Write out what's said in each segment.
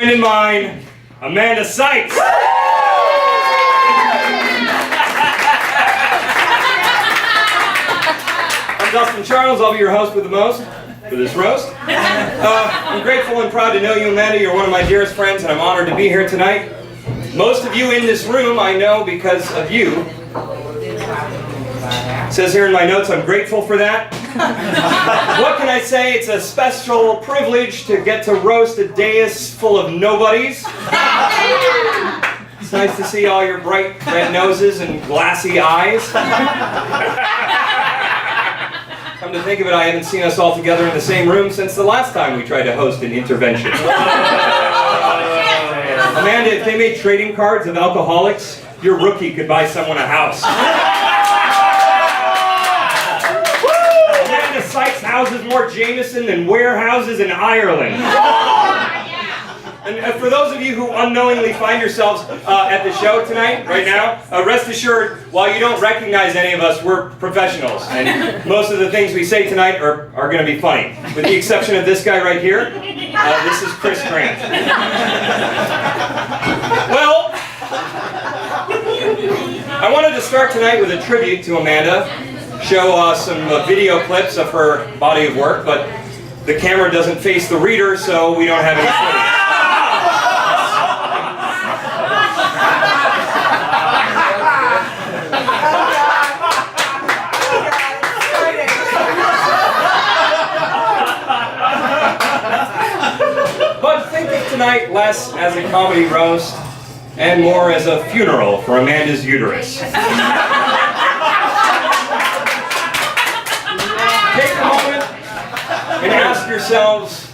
In mine, Amanda Sykes. I'm Dustin Charles. I'll be your host with the most for this roast. I'm grateful and proud to know you, Amanda. You're one of my dearest friends, and I'm honored to be here tonight. Most of you in this room I know because of you. It says here in my notes, I'm grateful for that. What can I say? It's a special privilege to get to roast a dais full of nobodies. It's nice to see all your bright red noses and glassy eyes. Come to think of it, I haven't seen us all together in the same room since the last time we tried to host an intervention. Amanda, if they made trading cards of alcoholics, your rookie could buy someone a house. Amanda Sykes houses more Jameson than warehouses in Ireland. And for those of you who unknowingly find yourselves at the show tonight, right now, rest assured, while you don't recognize any of us, we're professionals. And most of the things we say tonight are going to be funny. With the exception of this guy right here, this is Chris Grant. Well, I wanted to start tonight with a tribute to Amanda, show some video clips of her body of work, but the camera doesn't face the reader, so we don't have any footage. But think of tonight less as a comedy roast and more as a funeral for Amanda's uterus. Take a moment and ask yourselves,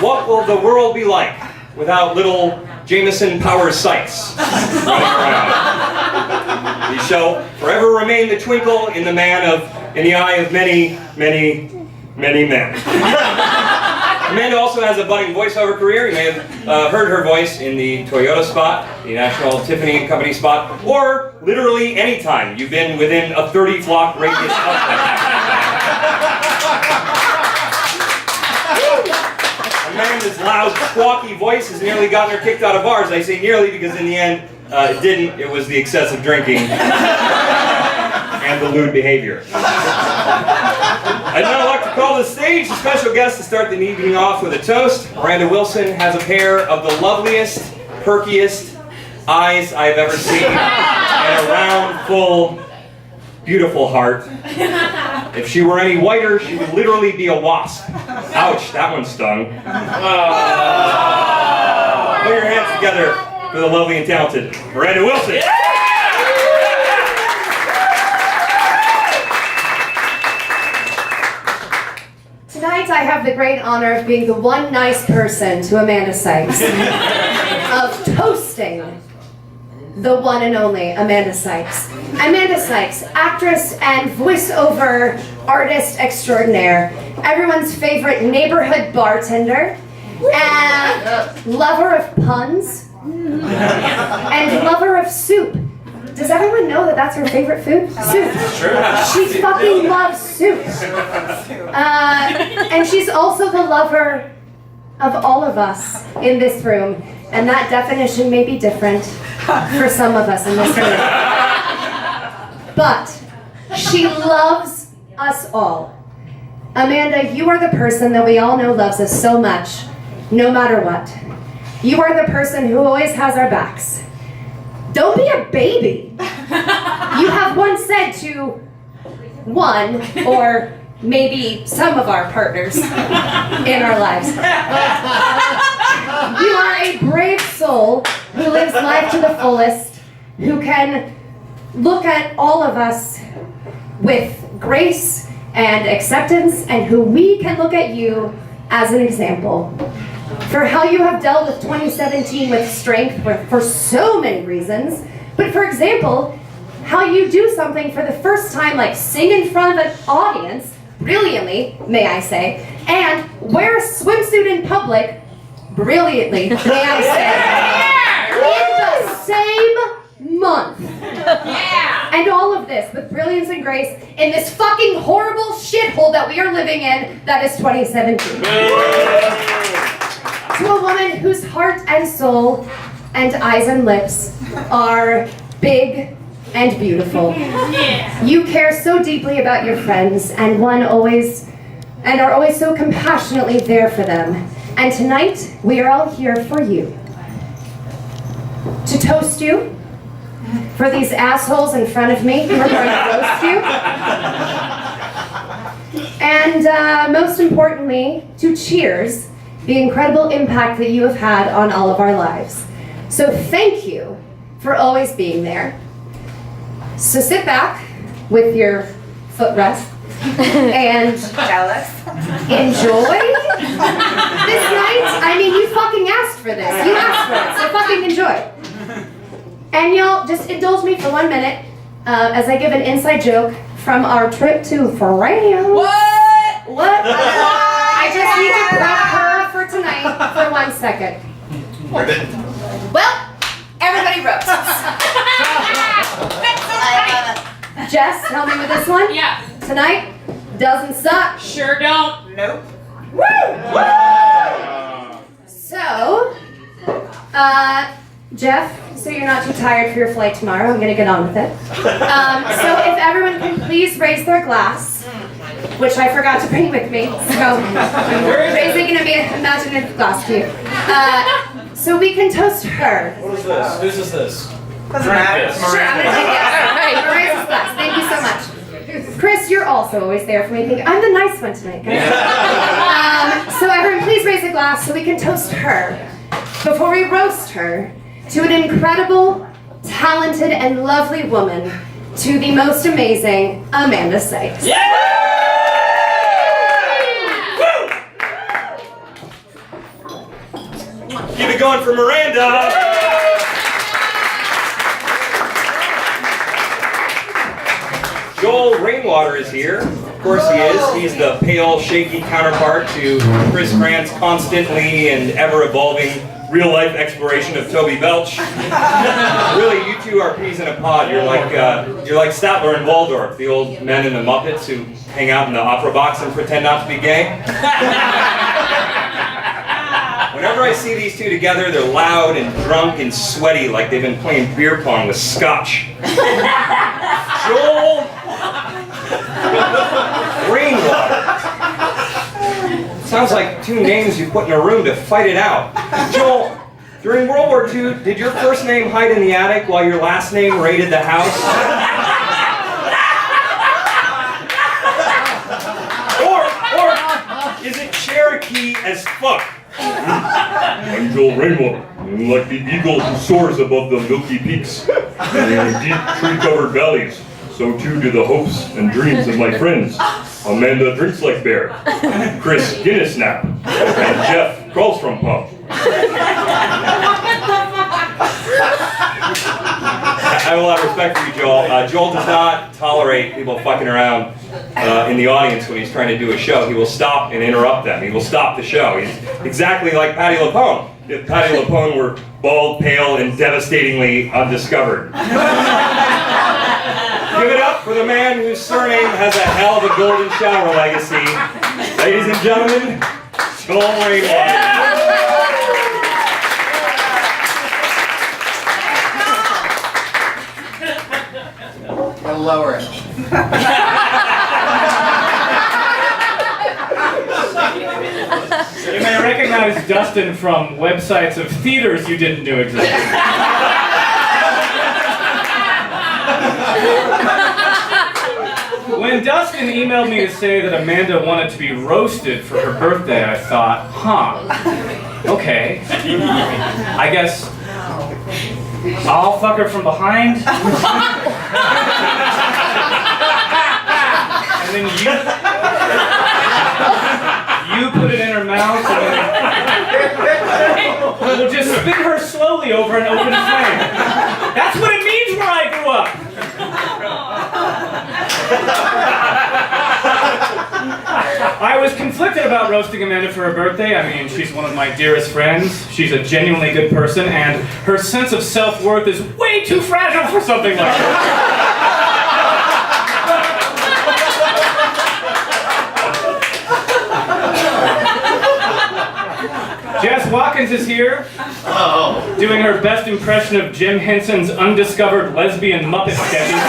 what will the world be like without little Jameson Power Sykes running around? He shall forever remain the twinkle in the eye of many, many, many men. Amanda also has a budding voiceover career. You may have heard her voice in the Toyota spot, the National Tiffany Company spot, or literally any time you've been within a 30-block radius of them. Amanda's loud, squawky voice has nearly gotten her kicked out of bars. I say nearly because in the end, it didn't. It was the excessive drinking and the lewd behavior. I'd now like to call to the stage the special guest to start the evening off with a toast. Miranda Wilson has a pair of the loveliest, perkiest eyes I've ever seen, and a round, full, beautiful heart. If she were any whiter, she would literally be a wasp. Ouch, that one stung. Put your hands together for the lovely and talented Miranda Wilson. Tonight I have the great honor of being the one nice person to Amanda Sykes, of toasting the one and only Amanda Sykes. Amanda Sykes, actress and voiceover artist extraordinaire, everyone's favorite neighborhood bartender, and lover of puns, and lover of soup. Does everyone know that that's her favorite food? Soup. She fucking loves soup. And she's also the lover of all of us in this room. And that definition may be different for some of us in this room. But she loves us all. Amanda, you are the person that we all know loves us so much, no matter what. You are the person who always has our backs. Don't be a baby. You have once said to one, or maybe some of our partners in our lives, you are a brave soul who lives life to the fullest, who can look at all of us with grace and acceptance, and who we can look at you as an example for how you have dealt with 2017 with strength for so many reasons. But for example, how you do something for the first time, like sing in front of an audience, brilliantly, may I say, and wear a swimsuit in public, brilliantly, may I say, in the same month. Yeah. And all of this with brilliance and grace in this fucking horrible shithole that we are living in that is 2017. To a woman whose heart and soul and eyes and lips are big and beautiful. You care so deeply about your friends and are always so compassionately there for them. And tonight, we are all here for you. To toast you for these assholes in front of me who are going to roast you. And most importantly, to cheers the incredible impact that you have had on all of our lives. So thank you for always being there. So sit back with your footrest and enjoy this night. I mean, you fucking asked for this. You asked for it, so fucking enjoy. And y'all, just indulge me for 1 minute as I give an inside joke from our trip to France. What? I just need to prep her for tonight for 1 second. Well, everybody roasts. Jess, help me with this one. Yeah. Tonight doesn't suck. Sure don't. Nope. Woo! So, Jeff, so you're not too tired for your flight tomorrow, I'm gonna get on with it. So if everyone can please raise their glass, which I forgot to bring with me, so I'm raising an imaginative glass to you. So we can toast her. What is this? Whose is this? Doesn't matter. Sure, I'm gonna take it. Alright, raise this glass. Thank you so much. Chris, you're also always there for me. I'm the nice one tonight, guys. So everyone, please raise a glass so we can toast her before we roast her to an incredible, talented, and lovely woman, to the most amazing Amanda Sykes. Yeah! Keep it going for Miranda! Joel Rainwater is here. Of course he is. He's the pale, shaky counterpart to Chris Grant's constantly and ever-evolving real-life exploration of Toby Belch. Really, you two are peas in a pod. You're like Statler and Waldorf, the old men in the Muppets who hang out in the opera box and pretend not to be gay. Whenever I see these two together, they're loud and drunk and sweaty, like they've been playing beer pong with scotch. Joel Rainwater. Sounds like two names you put in a room to fight it out. Joel, during World War II, did your first name hide in the attic while your last name raided the house? Or is it Cherokee as fuck? I'm Joel Rainwater. I'm like the eagle who soars above the milky peaks and deep tree-covered valleys. So too do the hopes and dreams of my friends. Amanda drinks like bear. Chris Guinness nap. And Jeff crawls from pump. I will have respect for you, Joel. Joel does not tolerate people fucking around in the audience when he's trying to do a show. He will stop and interrupt them. He will stop the show. He's exactly like Patti LuPone. If Patti LuPone were bald, pale, and devastatingly undiscovered. Give it up for the man whose surname has a hell of a golden shower legacy. Ladies and gentlemen, Joel Rainwater. I'll lower it. You may recognize Dustin from websites of theaters you didn't know existed. When Dustin emailed me to say that Amanda wanted to be roasted for her birthday, I thought, okay. I guess I'll fuck her from behind. And then you put it in her mouth, and then we'll just spin her slowly over an open flame. That's what it means where I grew up. I was conflicted about roasting Amanda for her birthday. I mean, she's one of my dearest friends. She's a genuinely good person, and her sense of self-worth is way too fragile for something like this. Jess, walk is here, doing her best impression of Jim Henson's undiscovered lesbian Muppet sketches.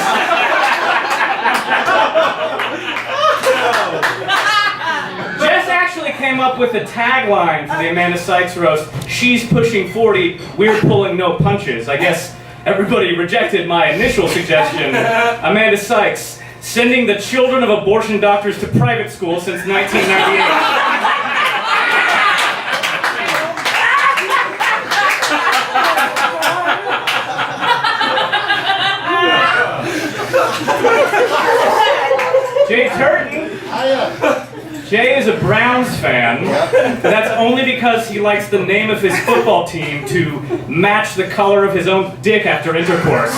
Jess actually came up with the tagline for the Amanda Sykes roast, "She's pushing 40, we're pulling no punches." I guess everybody rejected my initial suggestion. Amanda Sykes, sending the children of abortion doctors to private school since 1998. Jay Turton. Jay is a Browns fan. That's only because he likes the name of his football team to match the color of his own dick after intercourse.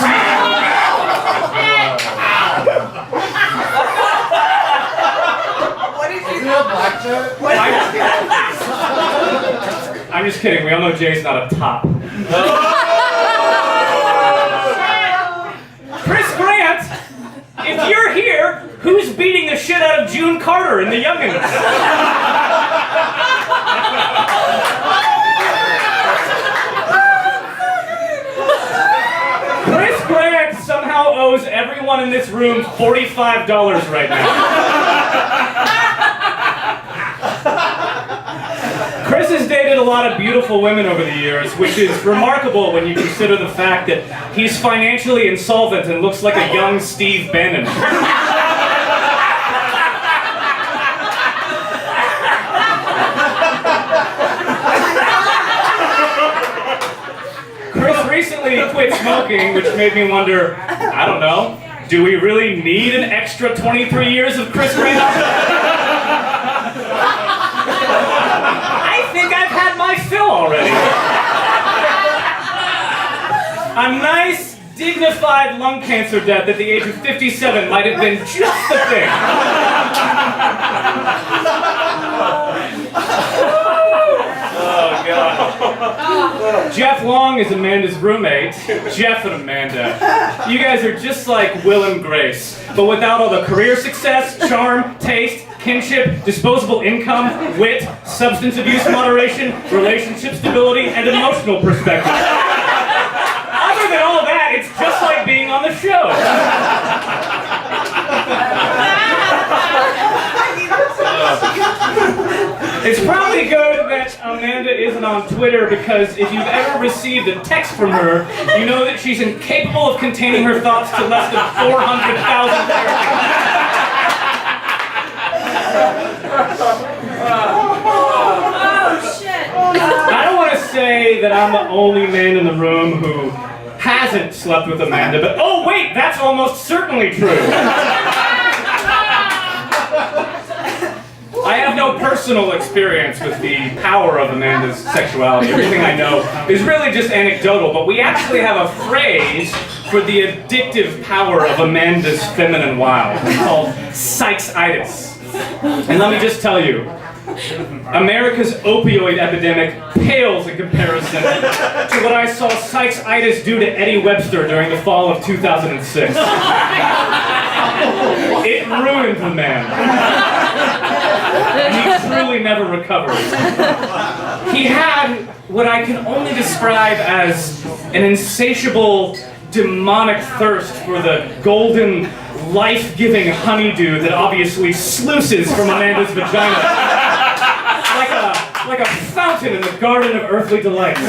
I'm just kidding. We all know Jay's not a top. Chris Grant, if you're here, who's beating the shit out of June Carter in The Youngins? Chris Grant somehow owes everyone in this room $45 right now. Chris has dated a lot of beautiful women over the years, which is remarkable when you consider the fact that he's financially insolvent and looks like a young Steve Bannon. Chris recently quit smoking, which made me wonder, I don't know, do we really need an extra 23 years of Chris Grant? I think I've had my fill already. A nice, dignified lung cancer death at the age of 57 might have been just the thing. Oh, God. Jeff Long is Amanda's roommate. Jeff and Amanda. You guys are just like Will and Grace, but without all the career success, charm, taste, kinship, disposable income, wit, substance abuse moderation, relationship stability, and emotional perspective. Other than all that, it's just like being on the show. It's probably good that Amanda isn't on Twitter, because if you've ever received a text from her, you know that she's incapable of containing her thoughts to less than 400,000 characters. I don't want to say that I'm the only man in the room who hasn't slept with Amanda, but oh wait, that's almost certainly true. I have no personal experience with the power of Amanda's sexuality. Everything I know is really just anecdotal, but we actually have a phrase for the addictive power of Amanda's feminine wild. It's called Sykes-itis. And let me just tell you, America's opioid epidemic pales in comparison to what I saw Sykes-itis do to Eddie Webster during the fall of 2006. It ruined the man. And he truly never recovered. He had what I can only describe as an insatiable, demonic thirst for the golden, life-giving honeydew that obviously sluices from Amanda's vagina. Like a fountain in the garden of earthly delights.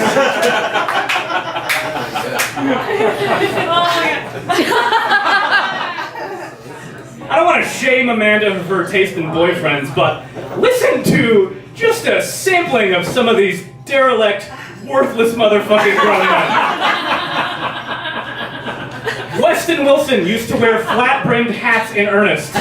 I don't want to shame Amanda for her taste in boyfriends, but listen to just a sampling of some of these derelict, worthless motherfucking grown men. Weston Wilson used to wear flat-brimmed hats in earnest.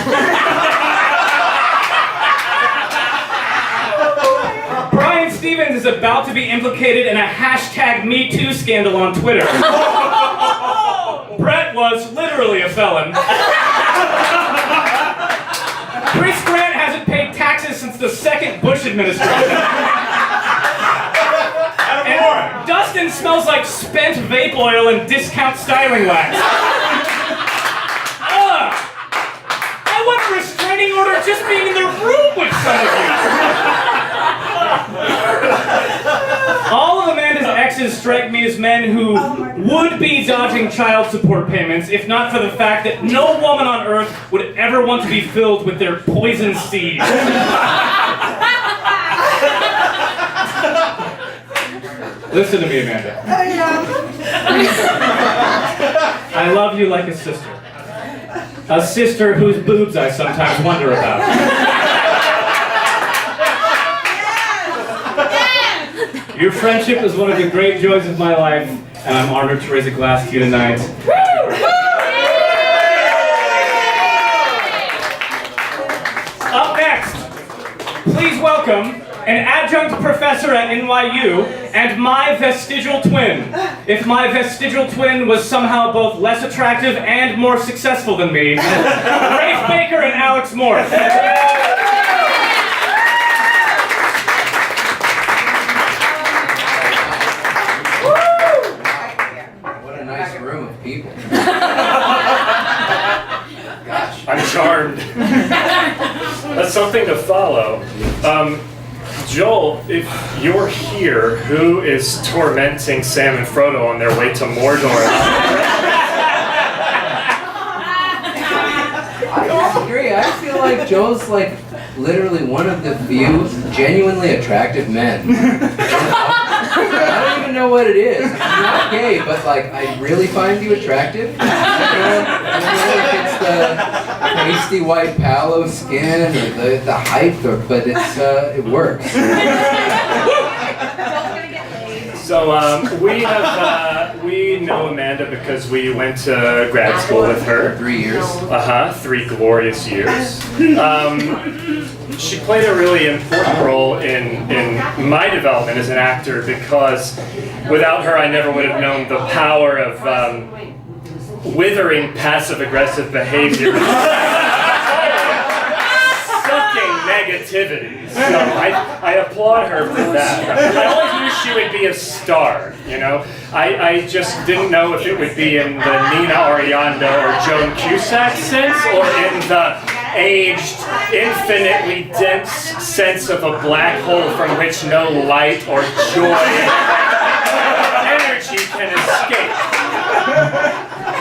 Brian Stevens is about to be implicated in a #MeToo scandal on Twitter. Brett was literally a felon. Chris Grant hasn't paid taxes since the second Bush administration. And Dustin smells like spent vape oil and discount styling wax. Ugh! I want a restraining order just being in the room with some of you. All exes strike me as men who would be dodging child support payments if not for the fact that no woman on earth would ever want to be filled with their poison seed. Listen to me, Amanda. I love you like a sister. A sister whose boobs I sometimes wonder about. Your friendship is one of the great joys of my life, and I'm honored to raise a glass to you tonight. Up next, please welcome an adjunct professor at NYU and my vestigial twin. If my vestigial twin was somehow both less attractive and more successful than me, Rafe Baker and Alex Morris. Room of people. I'm charmed. That's something to follow. Joel, if you're here, who is tormenting Sam and Frodo on their way to Mordor? I disagree. I feel like Joel's like literally one of the few genuinely attractive men. I don't even know what it is. I'm not gay, but like I really find you attractive. I don't know if it's the pasty white palo skin or the height, but it works. So we know Amanda because we went to grad school with her. 3 years. 3 glorious years. She played a really important role in my development as an actor because without her I never would have known the power of withering passive-aggressive behavior. Sucking negativity. So I applaud her for that. I always knew she would be a star, you know? I just didn't know if it would be in the Nina Arianda or Joan Cusack sense or in the aged, infinitely dense sense of a black hole from which no light or joy or energy can escape.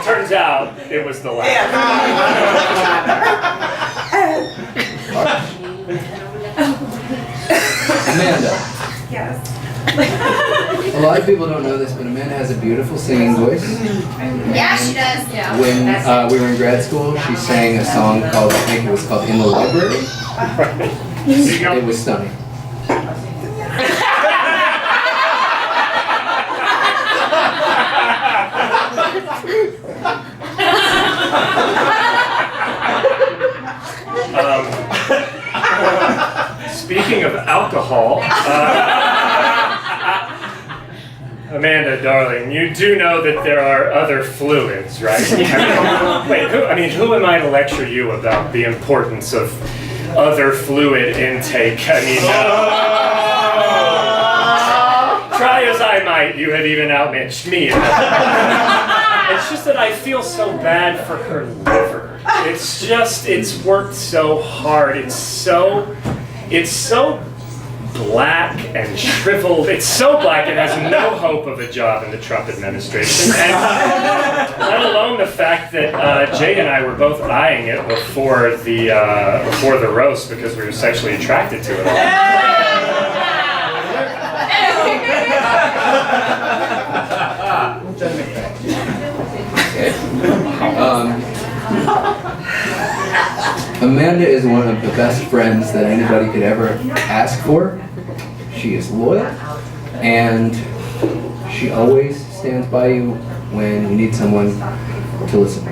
Turns out it was the latter. Amanda. Yes. A lot of people don't know this, but Amanda has a beautiful singing voice. Yeah, she does. Yeah. When we were in grad school, she sang a song called, I think it was called In the Library. It was stunning. Speaking of alcohol, Amanda, darling, you do know that there are other fluids, right? Who am I to lecture you about the importance of other fluid intake? Try as I might, you have even outmatched me. It's just that I feel so bad for her liver. It's worked so hard. It's so black and shriveled. It's so black it has no hope of a job in the Trump administration. And let alone the fact that Jay and I were both eyeing it before the roast because we were sexually attracted to it all. Okay. Amanda is one of the best friends that anybody could ever ask for. She is loyal, and she always stands by you when you need someone to listen.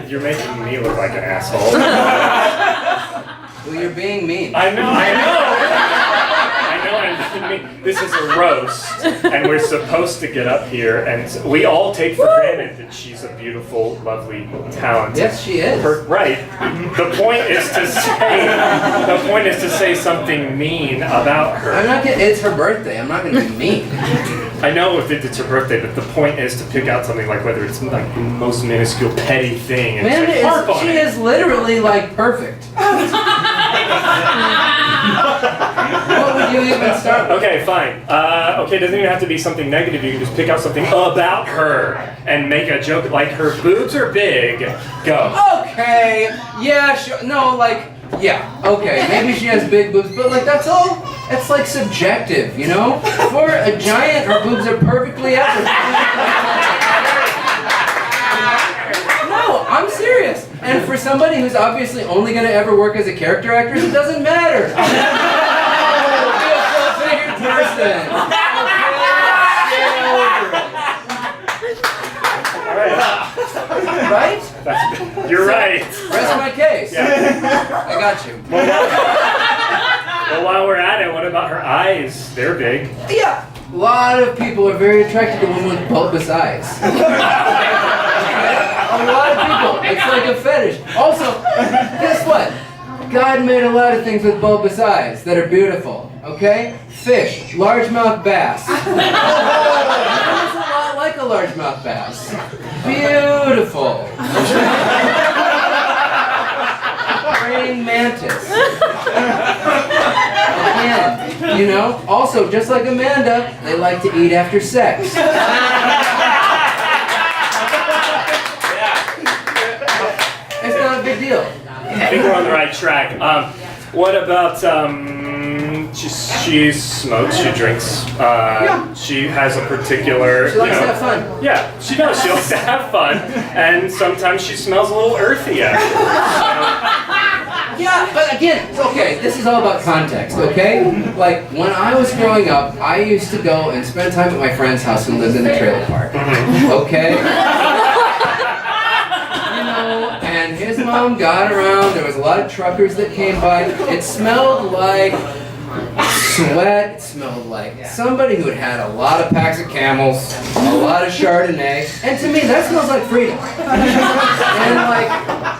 You're making me look like an asshole. Well, you're being mean. I know. This is a roast, and we're supposed to get up here, and we all take for granted that she's a beautiful, lovely, talented. Yes, she is. Right. The point is to say something mean about her. I'm not gonna. It's her birthday. I'm not gonna be mean. I know if it's her birthday, but the point is to pick out something like whether it's like the most minuscule petty thing. And Amanda just, like, harp on she it. is literally like perfect. What would you even start with? Okay, fine. Okay, it doesn't even have to be something negative. You can just pick out something about her and make a joke like her boobs are big. Go. Okay, yeah, sure. No, like, yeah, okay, maybe she has big boobs, but like that's all, it's like subjective, you know? For a giant, her boobs are perfectly average. No, I'm serious. And for somebody who's obviously only gonna ever work as a character actress, it doesn't matter. Be a full-figured person. Right? You're right. Rest my case. Yeah. I got you. Well, while we're at it, what about her eyes? They're big. Yeah. A lot of people are very attracted to women with bulbous eyes. A lot of people. It's like a fetish. Also, guess what? God made a lot of things with bulbous eyes that are beautiful. Okay? Fish, largemouth bass. It's a lot like a largemouth bass. Beautiful. Praying mantis. Again, you know, also just like Amanda, they like to eat after sex. It's not a big deal. I think we're on the right track. What about she smokes, she drinks, she has a particular. She likes to have fun. Yeah, she does. She likes to have fun, and sometimes she smells a little earthy. Yeah, but again, okay, this is all about context, okay? Like, when I was growing up, I used to go and spend time at my friend's house who lived in the trailer park, okay? You know, and his mom got around, there was a lot of truckers that came by. It smelled like sweat, it smelled like somebody who had had a lot of packs of Camels, a lot of Chardonnay, and to me that smells like freedom. And like,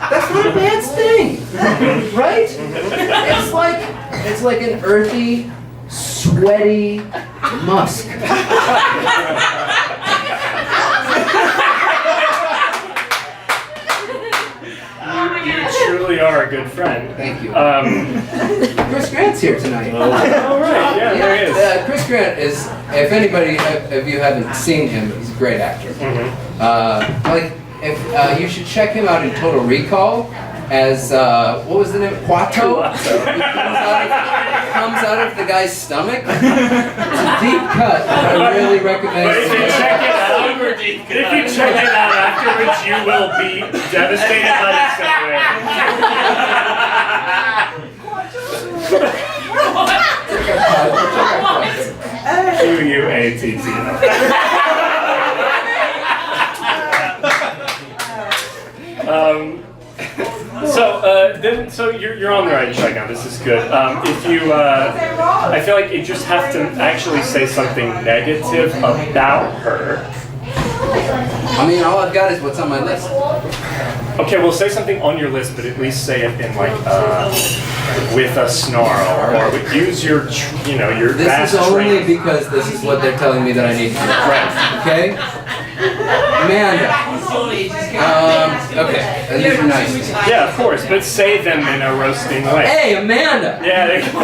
that's not a bad thing, right? It's like an earthy, sweaty musk. You truly are a good friend. Thank you. Chris Grant's here tonight. Oh, right, yeah, there he is. Chris Grant is, if anybody of you haven't seen him, he's a great actor. You should check him out in Total Recall as, what was the name? Quato? He comes out of the guy's stomach. It's a deep cut. I really recommend But if you it. check it out, afterwards, you will be devastated unexpected. Q-U-A-T-T. So you're on the right track now. This is good. If you, I feel like you just have to actually say something negative about her. I mean, all I've got is what's on my list. Okay, well, say something on your list, but at least say it in like with a snarl, or use your, your This vast is only strength. because this is what they're telling me that I need to do. Right. Okay? Amanda. Okay. And these are nice. Yeah, of course, but say them in a roasting way. Hey, Amanda! Yeah, there you go.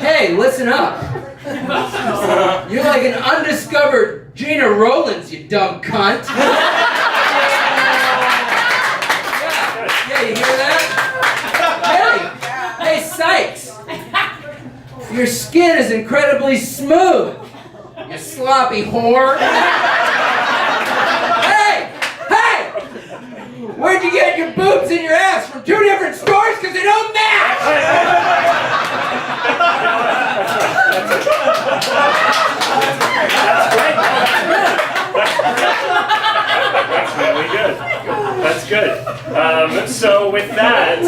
Hey, listen up. You're like an undiscovered Gina Rowlands, you dumb cunt. Yeah, you hear that? Hey, Sykes. Your skin is incredibly smooth, you sloppy whore. Hey! Where'd you get your boobs and your ass? From two different stores? Because they don't match! That's great. That's really good. That's good. So with that,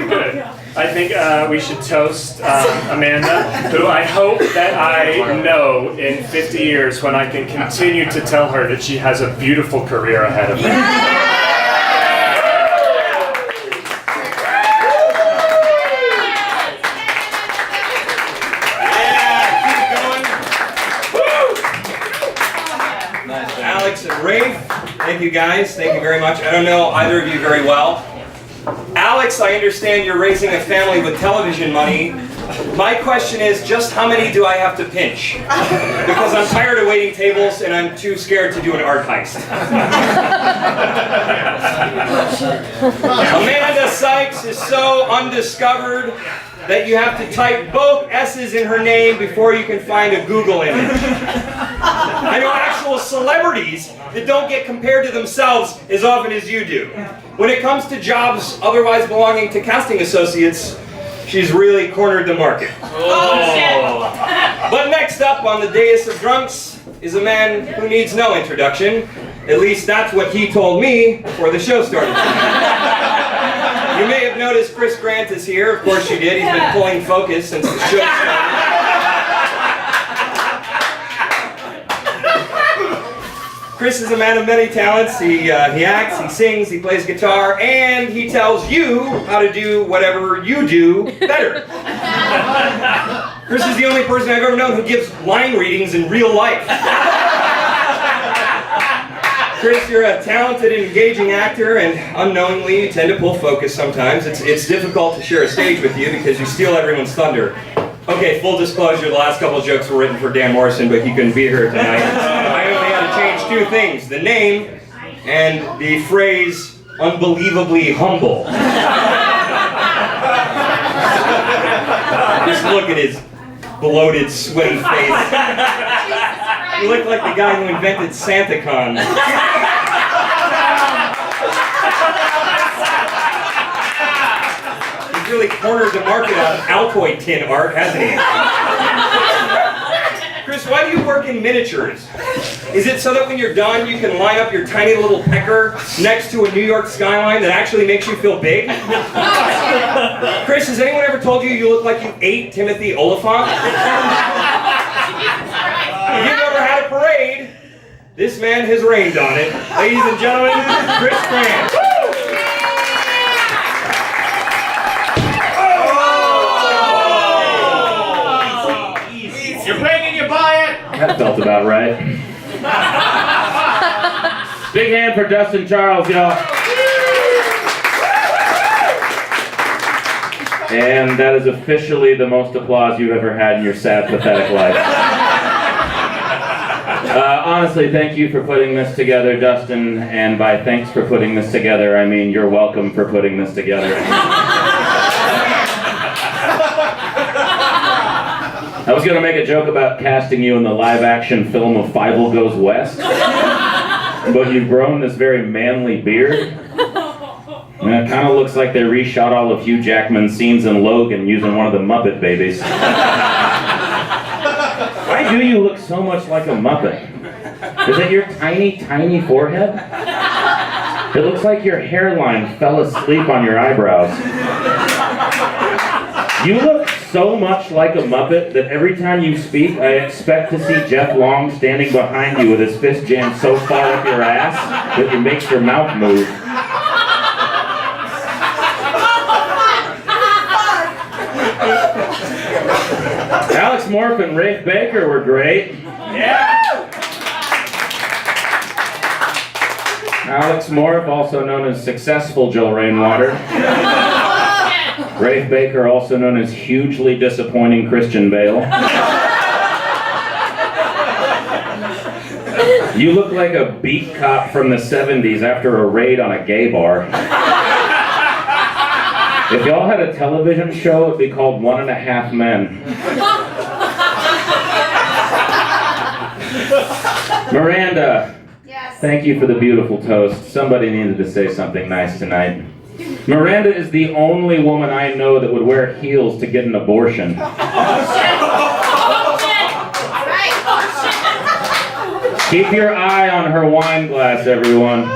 good. I think we should toast Amanda, who I hope that I know in 50 years when I can continue to tell her that she has a beautiful career ahead of her. Alex and Rafe, thank you guys. Thank you very much. I don't know either of you very well. Alex, I understand you're raising a family with television money. My question is, just how many do I have to pinch? Because I'm tired of waiting tables and I'm too scared to do an art heist. Amanda Sykes is so undiscovered that you have to type both S's in her name before you can find a Google image. I know actual celebrities that don't get compared to themselves as often as you do. When it comes to jobs otherwise belonging to casting associates, she's really cornered the market. But next up on the dais of drunks is a man who needs no introduction. At least that's what he told me before the show started. You may have noticed Chris Grant is here. Of course you did. He's been pulling focus since the show started. Chris is a man of many talents. He acts, he sings, he plays guitar, and he tells you how to do whatever you do better. Chris is the only person I've ever known who gives line readings in real life. Chris, you're a talented and engaging actor, and unknowingly you tend to pull focus sometimes. It's difficult to share a stage with you because you steal everyone's thunder. Okay, full disclosure, the last couple of jokes were written for Dan Morrison, but he couldn't be here tonight. I only had to change two things, the name and the phrase, unbelievably humble. Just look at his bloated, sweaty face. You look like the guy who invented SantaCon. He's really cornered the market on Altoid tin art, hasn't he? Chris, why do you work in miniatures? Is it so that when you're done, you can line up your tiny little pecker next to a New York skyline that actually makes you feel big? Chris, has anyone ever told you you look like you ate Timothy Oliphant? If you've ever had a parade, this man has reigned on it. Ladies and gentlemen, Chris Grant. You're paying and you buy it! That felt about right. Big hand for Dustin Charles, y'all. And that is officially the most applause you've ever had in your sad, pathetic life. Honestly, thank you for putting this together, Dustin. And by thanks for putting this together, I mean you're welcome for putting this together. I was going to make a joke about casting you in the live-action film of Fievel Goes West, but you've grown this very manly beard. And it kind of looks like they reshot all of Hugh Jackman's scenes in Logan using one of the Muppet Babies. Why do you look so much like a Muppet? Is it your tiny, tiny forehead? It looks like your hairline fell asleep on your eyebrows. You look so much like a Muppet that every time you speak, I expect to see Jeff Long standing behind you with his fist jammed so far up your ass that it makes your mouth move. Alex Morph and Rafe Baker were great. Yeah! Alex Morph, also known as Successful Joe Rainwater. Rafe Baker, also known as Hugely Disappointing Christian Bale. You look like a beat cop from the 70s after a raid on a gay bar. If y'all had a television show, it'd be called 1.5 Men. Miranda, Yes. thank you for the beautiful toast. Somebody needed to say something nice tonight. Miranda is the only woman I know that would wear heels to get an abortion. Keep your eye on her wine glass, everyone.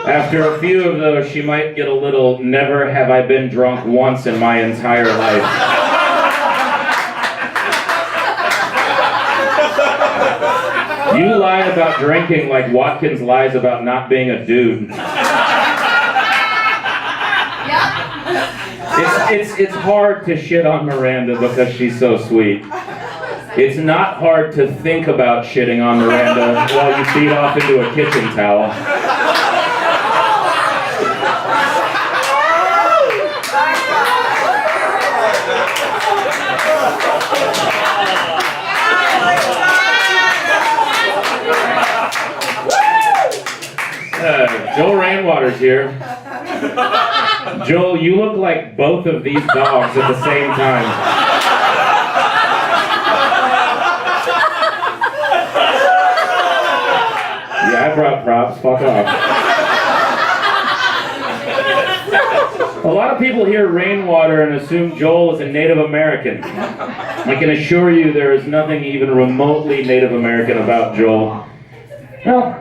After a few of those, she might get a little never have I been drunk once in my entire life. You lie about drinking like Watkins lies about not being a dude. It's hard to shit on Miranda because she's so sweet. It's not hard to think about shitting on Miranda while you beat off into a kitchen towel. Joel Rainwater's here. Joel, you look like both of these dogs at the same time. Yeah, I brought props. Fuck off. A lot of people hear Rainwater and assume Joel is a Native American. I can assure you there is nothing even remotely Native American about Joel. Well,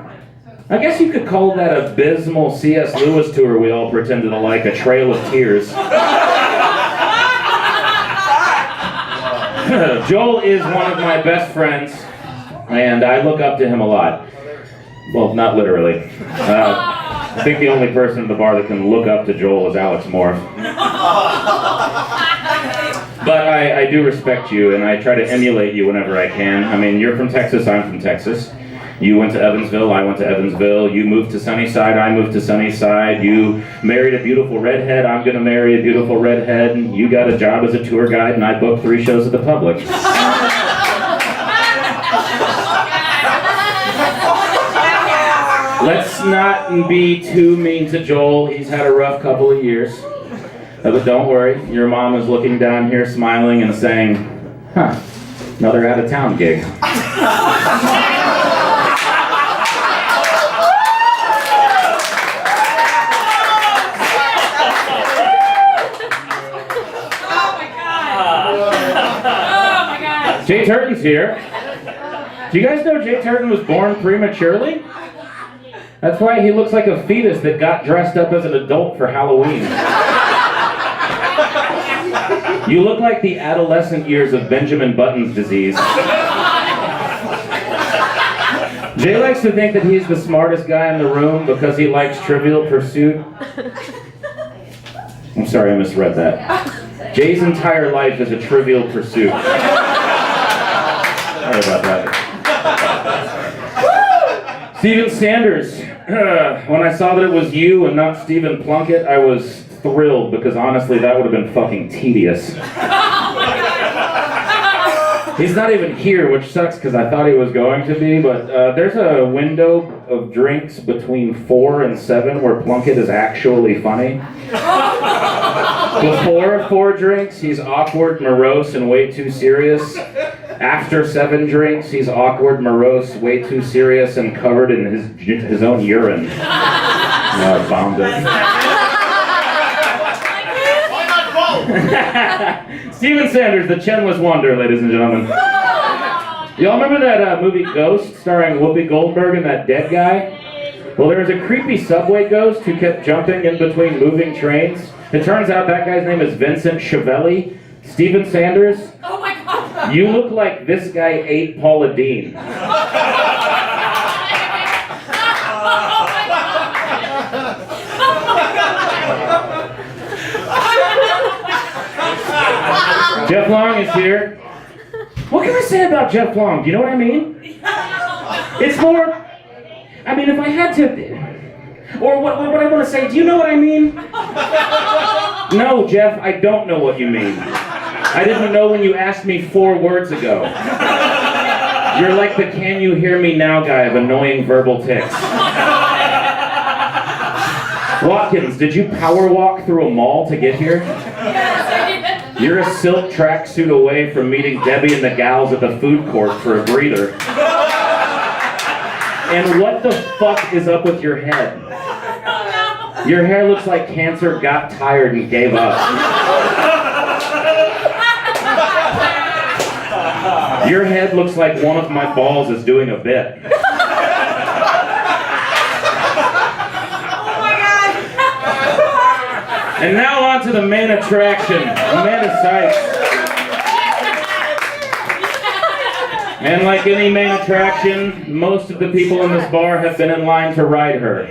I guess you could call that abysmal C.S. Lewis tour we all pretended to like, A Trail of Tears. Joel is one of my best friends, and I look up to him a lot. Well, not literally. I think the only person in the bar that can look up to Joel is Alex Morph. But I do respect you, and I try to emulate you whenever I can. I mean, you're from Texas, I'm from Texas. You went to Evansville, I went to Evansville. You moved to Sunnyside, I moved to Sunnyside. You married a beautiful redhead, I'm gonna marry a beautiful redhead. You got a job as a tour guide, and I booked 3 shows at the Public. Let's not be too mean to Joel. He's had a rough couple of years. But don't worry, your mom is looking down here smiling and saying, huh, another out-of-town gig. Jay Turton's here. Do you guys know Jay Turton was born prematurely? That's why he looks like a fetus that got dressed up as an adult for Halloween. You look like the adolescent years of Benjamin Button's disease. Jay likes to think that he's the smartest guy in the room because he likes Trivial Pursuit. I'm sorry, I misread that. Jay's entire life is a Trivial Pursuit. Sorry about that. Steven Sanders. When I saw that it was you and not Stephen Plunkett, I was thrilled because honestly that would have been fucking tedious. He's not even here, which sucks because I thought he was going to be, but there's a window of drinks between 4 and 7 where Plunkett is actually funny. Before 4 drinks, he's awkward, morose, and way too serious. After 7 drinks, he's awkward, morose, way too serious, and covered in his own urine. No, I bombed it. Why not both? Steven Sanders, the Chenless Wonder, ladies and gentlemen. Y'all remember that movie Ghost, starring Whoopi Goldberg and that dead guy? Well, there was a creepy subway ghost who kept jumping in between moving trains. It turns out that guy's name is Vincent Chiavelli. Steven Sanders, Oh my god. you look like this guy ate Paula Deen. Jeff Long is here. What can I say about Jeff Long? Do you know what I mean? It's more, I mean, if I had to, or what I want to say, do you know what I mean? No, Jeff, I don't know what you mean. I didn't know when you asked me 4 words ago. You're like the can you hear me now guy of annoying verbal tics. Watkins, did you power walk through a mall to get here? You're a silk tracksuit away from meeting Debbie and the gals at the food court for a breather. And what the fuck is up with your head? Your hair looks like cancer got tired and gave up. Your head looks like one of my balls is doing a bit. And now on to the main attraction, Amanda Sykes. And like any main attraction, most of the people in this bar have been in line to ride her.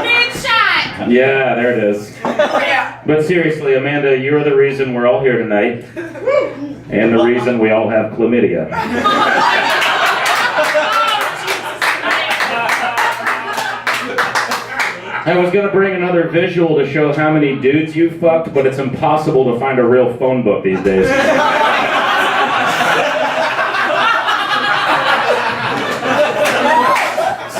Good shot. Yeah, there it is. But seriously, Amanda, you're the reason we're all here tonight. And the reason we all have chlamydia. I was gonna bring another visual to show how many dudes you fucked, but it's impossible to find a real phone book these days.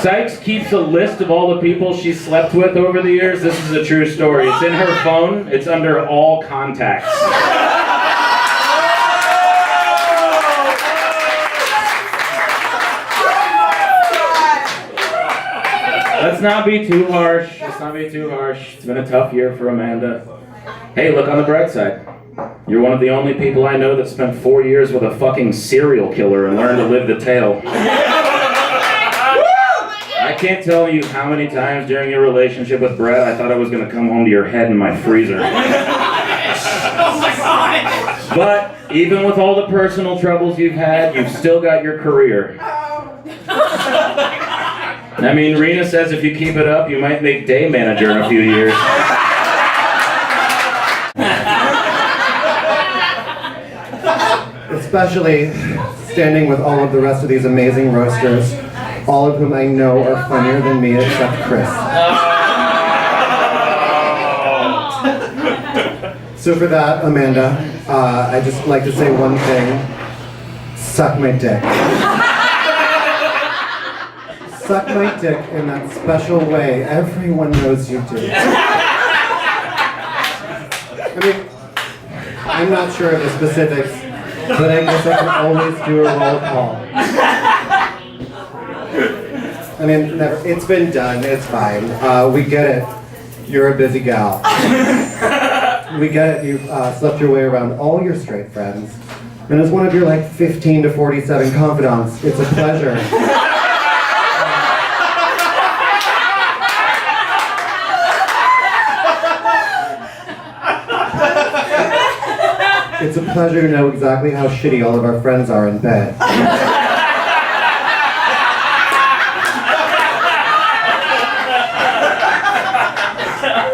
Sykes keeps a list of all the people she slept with over the years. This is a true story. It's in her phone. It's under all contacts. Let's not be too harsh. Let's not be too harsh. It's been a tough year for Amanda. Hey, look on the bright side. You're one of the only people I know that spent 4 years with a fucking serial killer and learned to live the tale. I can't tell you how many times during your relationship with Brett I thought I was going to come home to your head in my freezer. But even with all the personal troubles you've had, you've still got your career. I mean, Rena says if you keep it up, you might make day manager in a few years. Especially standing with all of the rest of these amazing roasters, all of whom I know are funnier than me except Chris. So for that, Amanda, I'd just like to say one thing. Suck my dick. Suck my dick in that special way everyone knows you do. I mean, I'm not sure of the specifics, but I guess I can always do a roll call. I mean, never. It's been done. It's fine. We get it. You're a busy gal. We get it. You've slept your way around all your straight friends. And as one of your like 15 to 47 confidants, it's a pleasure. It's a pleasure to know exactly how shitty all of our friends are in bed.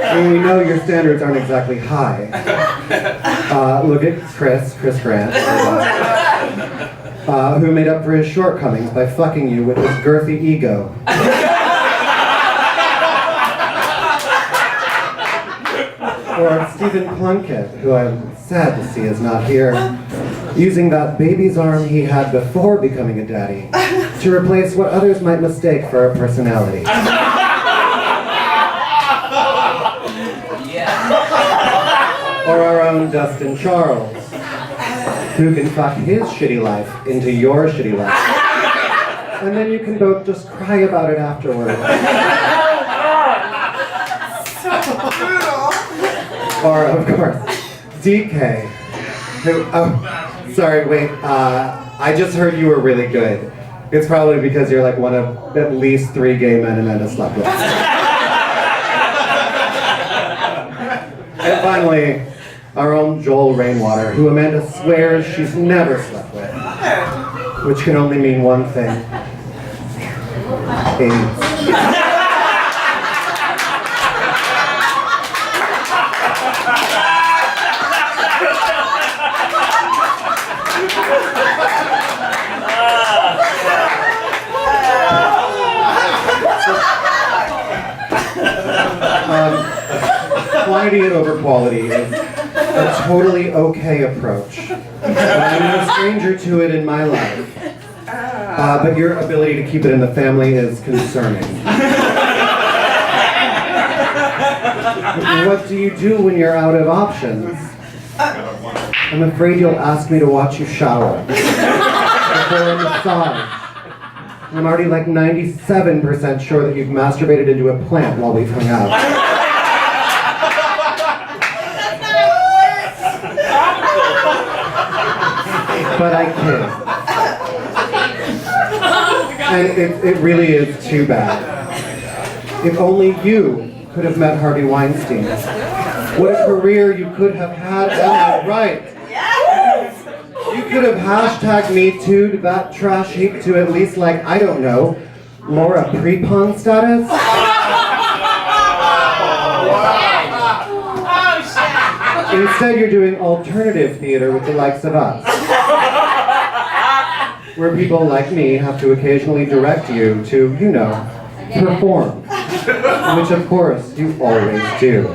I mean, we know your standards aren't exactly high. Look at Chris Grant, who made up for his shortcomings by fucking you with his girthy ego. Or Stephen Plunkett, who I'm sad to see is not here, using that baby's arm he had before becoming a daddy to replace what others might mistake for a personality. Or our own Dustin Charles, who can fuck his shitty life into your shitty life. And then you can both just cry about it afterwards. Or, of course, DK, who, oh, sorry, wait, I just heard you were really good. It's probably because you're like one of at least 3 gay men Amanda slept with. And finally, our own Joel Rainwater, who Amanda swears she's never slept with. Which can only mean one thing. AIDS. Quantity over quality is a totally okay approach. I'm no stranger to it in my life. But your ability to keep it in the family is concerning. What do you do when you're out of options? I'm afraid you'll ask me to watch you shower. Before a massage. I'm already like 97% sure that you've masturbated into a plant while we've hung out. But I kid. And it really is too bad. If only you could have met Harvey Weinstein. What a career you could have had, am I right? Yes! You could have hashtag MeToo'd that trash heap to at least like, I don't know, Laura Prepon status? Instead, you're doing alternative theater with the likes of us. where people like me have to occasionally direct you to, you know, perform. Which of course you always do.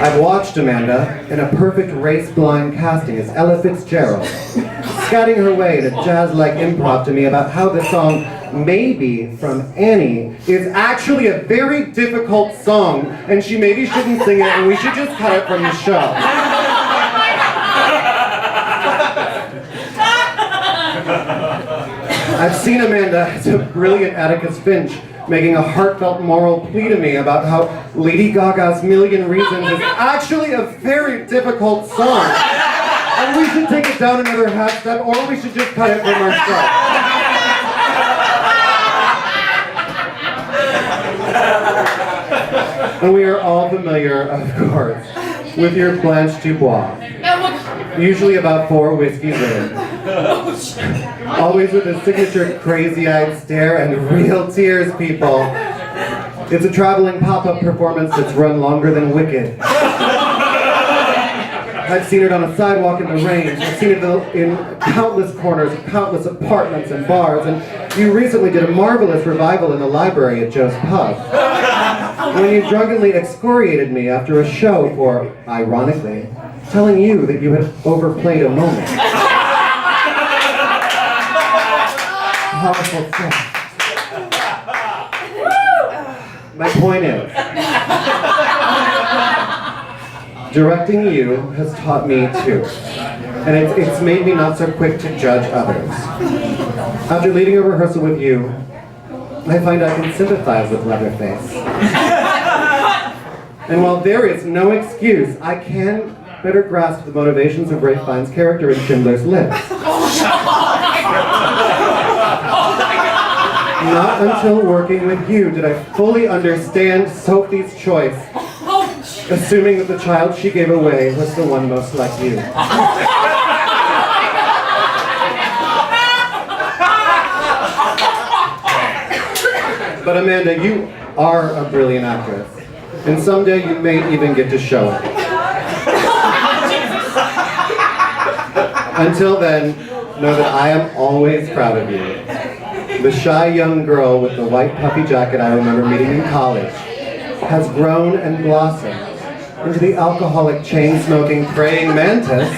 I've watched Amanda in a perfect race-blind casting as Ella Fitzgerald, scatting her way in a jazz-like improv to me about how the song Maybe from Annie is actually a very difficult song, and she maybe shouldn't sing it, and we should just cut it from the show. I've seen Amanda as a brilliant Atticus Finch, making a heartfelt moral plea to me about how Lady Gaga's Million Reasons is actually a very difficult song. And we should take it down another half step, or we should just cut it from our show. And we are all familiar, of course, with your Blanche Dubois. Usually about 4 whiskeys in. Always with a signature crazy-eyed stare and real tears, people. It's a traveling pop-up performance that's run longer than Wicked. I've seen it on a sidewalk in the rain. I've seen it in countless corners of countless apartments and bars. And you recently did a marvelous revival in the library at Joe's Pub, when you drunkenly excoriated me after a show for, ironically, telling you that you had overplayed a moment. Powerful stuff. My point is, directing you has taught me too. And it's made me not so quick to judge others. After leading a rehearsal with you, I find I can sympathize with Leatherface. And while there is no excuse, I can better grasp the motivations of Ralph Fiennes' character in Schindler's List. Not until working with you did I fully understand Sophie's choice, assuming that the child she gave away was the one most like you. But Amanda, you are a brilliant actress, and someday you may even get to show it. Until then, know that I am always proud of you. The shy young girl with the white puffy jacket I remember meeting in college has grown and blossomed into the alcoholic, chain-smoking, praying mantis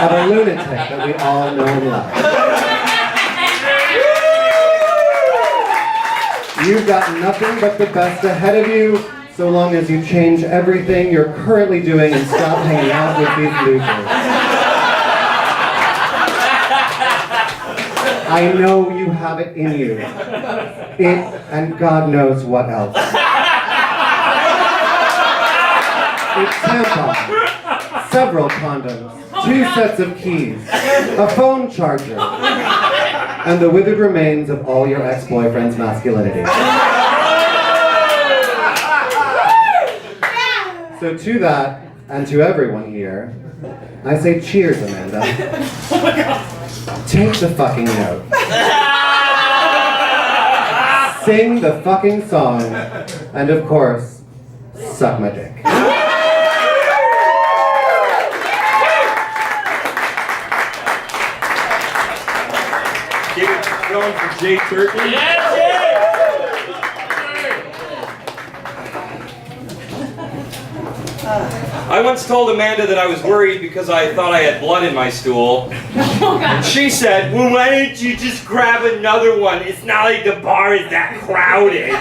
of a lunatic that we all know and love. You've got nothing but the best ahead of you, so long as you change everything you're currently doing and stop hanging out with these losers. I know you have it in you. It and God knows what else. It's tampons, several condoms, 2 sets of keys, a phone charger, and the withered remains of all your ex-boyfriend's masculinity. So to that, and to everyone here, I say cheers, Amanda. Take the fucking note. Sing the fucking song, and of course, suck my dick. Keep it going for Jay Turkey. I once told Amanda that I was worried because I thought I had blood in my stool. And she said, well, why don't you just grab another one? It's not like the bar is that crowded.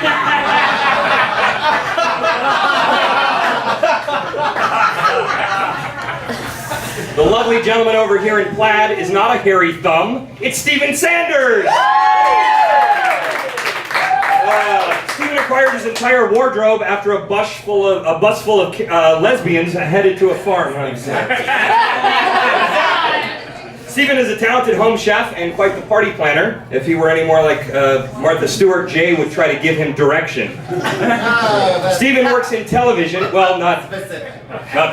The lovely gentleman over here in plaid is not a hairy thumb. It's Stephen Sanders! Stephen acquired his entire wardrobe after a bus full of lesbians headed to a farm. Stephen is a talented home chef and quite the party planner. If he were any more like Martha Stewart, Jay would try to give him direction. Stephen works in television. Well, not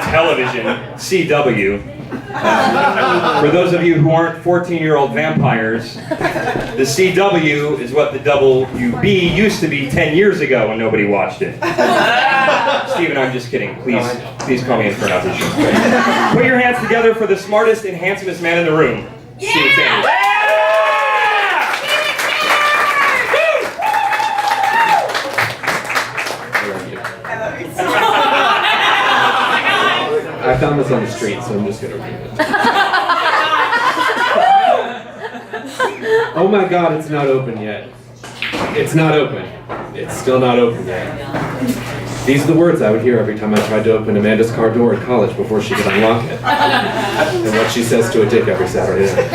television. CW. For those of you who aren't 14-year-old vampires, the CW is what the WB used to be 10 years ago when nobody watched it. Stephen, I'm just kidding. Please call me in for an audition. Put your hands together for the smartest and handsomest man in the room. Steven Sanders. I found this on the street, so I'm just gonna read it. Oh my God, it's not open yet. It's not open. It's still not open yet. These are the words I would hear every time I tried to open Amanda's car door at college before she could unlock it. And what she says to a dick every Saturday night.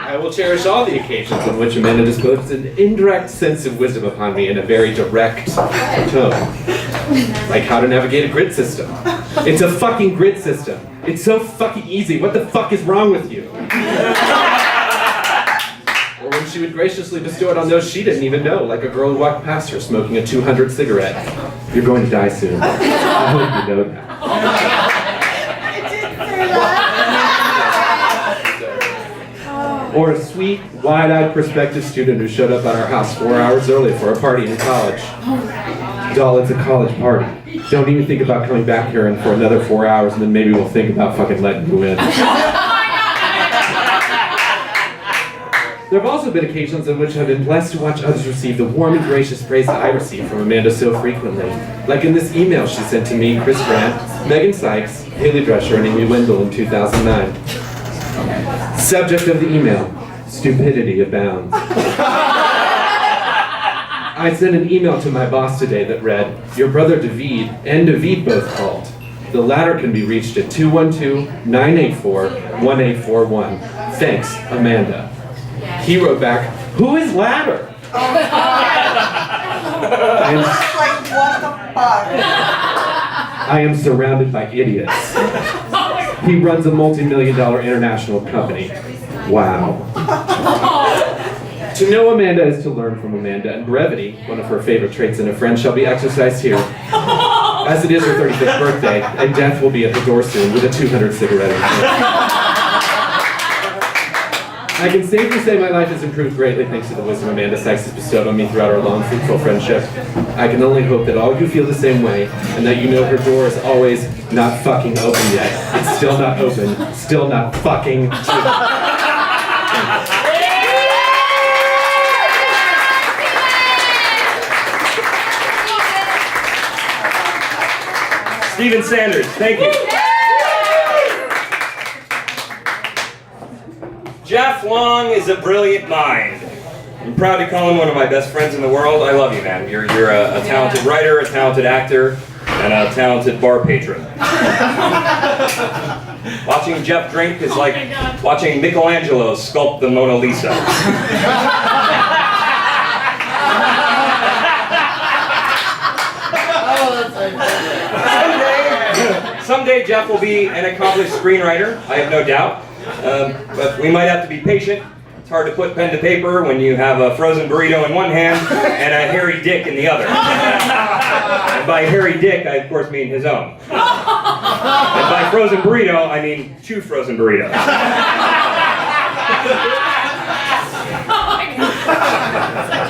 I will cherish all the occasions on which Amanda discloses an indirect sense of wisdom upon me in a very direct tone. Like how to navigate a grid system. It's a fucking grid system. It's so fucking easy. What the fuck is wrong with you? Or when she would graciously bestow it on those she didn't even know, like a girl who walked past her smoking a 200 cigarette. You're going to die soon. I hope you know that. Or a sweet, wide-eyed prospective student who showed up at our house 4 hours early for a party in college. Doll, it's a college party. Don't even think about coming back here and for another 4 hours, and then maybe we'll think about fucking letting you in. There have also been occasions on which I've been blessed to watch others receive the warm and gracious praise that I receive from Amanda so frequently. Like in this email she sent to me, Chris Grant, Megan Sykes, Haley Drescher, and Amy Wendell in 2009. Subject of the email, stupidity abounds. I sent an email to my boss today that read, your brother David and David both called. The latter can be reached at 212-984-1841. Thanks, Amanda. He wrote back, who is Ladder? I am surrounded by idiots. He runs a multi-million-dollar international company. Wow. To know Amanda is to learn from Amanda, and brevity, one of her favorite traits in a friend, shall be exercised here. As it is her 35th birthday, and death will be at the door soon with a 200 cigarette in hand. I can safely say my life has improved greatly thanks to the wisdom Amanda Sykes has bestowed on me throughout our long, fruitful friendship. I can only hope that all of you feel the same way, and that you know her door is always not fucking open yet. It's still not open, still not fucking open. Steven Sanders, thank you. Jeff Long is a brilliant mind. I'm proud to call him one of my best friends in the world. I love you, man. You're a talented writer, a talented actor, and a talented bar patron. Watching Jeff drink is like watching Michelangelo sculpt the Mona Lisa. Someday Jeff will be an accomplished screenwriter, I have no doubt. But we might have to be patient. It's hard to put pen to paper when you have a frozen burrito in one hand and a hairy dick in the other. And by hairy dick, I of course mean his own. And by frozen burrito, I mean 2 frozen burritos.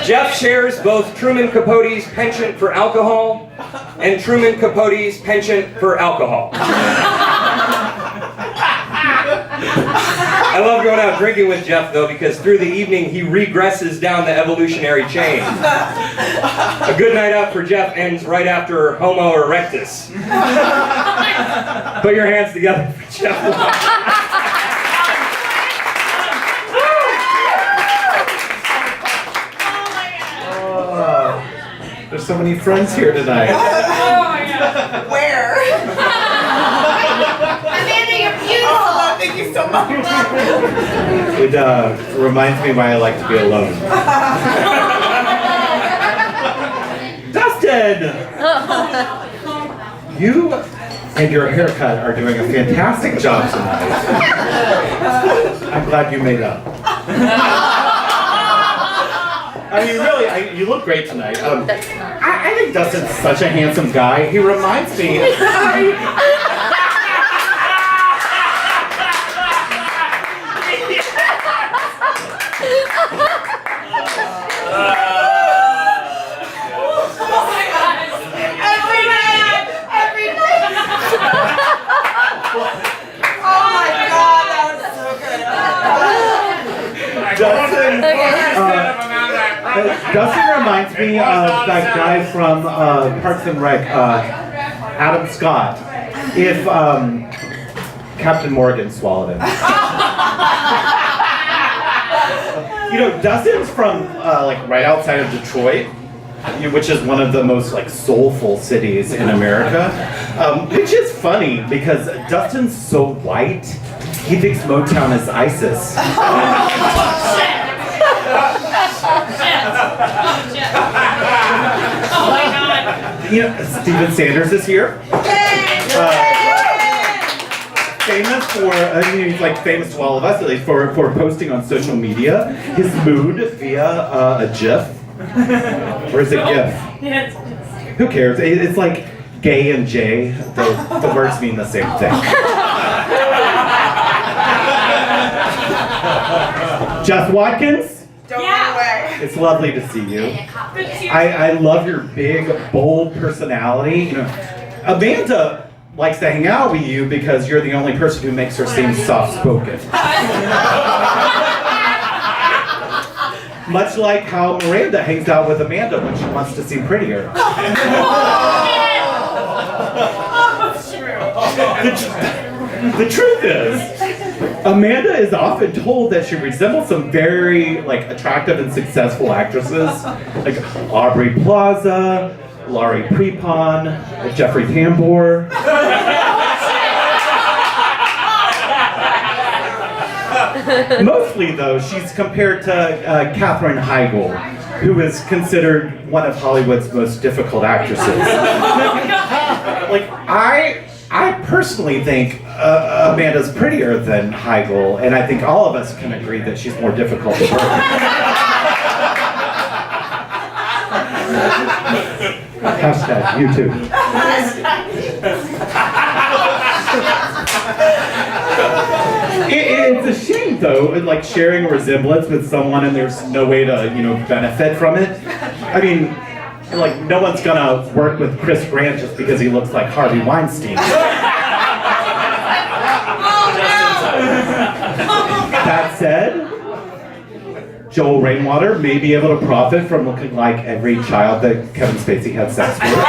Jeff shares both Truman Capote's penchant for alcohol and Truman Capote's penchant for alcohol. I love going out drinking with Jeff, though, because through the evening he regresses down the evolutionary chain. A good night out for Jeff ends right after Homo erectus. Put your hands together for Jeff. There's so many friends here tonight. Oh my God. Where? Amanda, you're beautiful. Oh, thank you so much. It reminds me why I like to be alone. Dustin! You and your haircut are doing a fantastic job tonight. I'm glad you made up. I mean, really, you look great tonight. I think Dustin's such a handsome guy. He reminds me. Every night. Dustin, Dustin reminds me of that guy from Parks and Rec, Adam Scott. If Captain Morgan swallowed him. You know, Dustin's from like right outside of Detroit, which is one of the most like soulful cities in America. Which is funny because Dustin's so white, he thinks Motown is ISIS. Oh my God. You know, Steven Sanders is here. Famous for, he's like famous to all of us, at least for posting on social media his mood via a GIF. Or is it GIF? Who cares? It's like gay and J. The words mean the same thing. Jess Watkins? Don't run away. It's lovely to see you. I love your big, bold personality. You know, Amanda likes to hang out with you because you're the only person who makes her seem soft-spoken. Much like how Miranda hangs out with Amanda when she wants to seem prettier. The truth is, Amanda is often told that she resembles some very like attractive and successful actresses, like Aubrey Plaza, Laurie Prepon, Jeffrey Tambor. Mostly, though, she's compared to Katherine Heigl, who is considered one of Hollywood's most difficult actresses. Like, I personally think Amanda's prettier than Heigl, and I think all of us can agree that she's more difficult to work with. Hashtag you too. It's a shame though, like sharing a resemblance with someone and there's no way to, you know, benefit from it. I mean, like no one's gonna work with Chris Grant just because he looks like Harvey Weinstein. That said, Joel Rainwater may be able to profit from looking like every child that Kevin Spacey had sex with.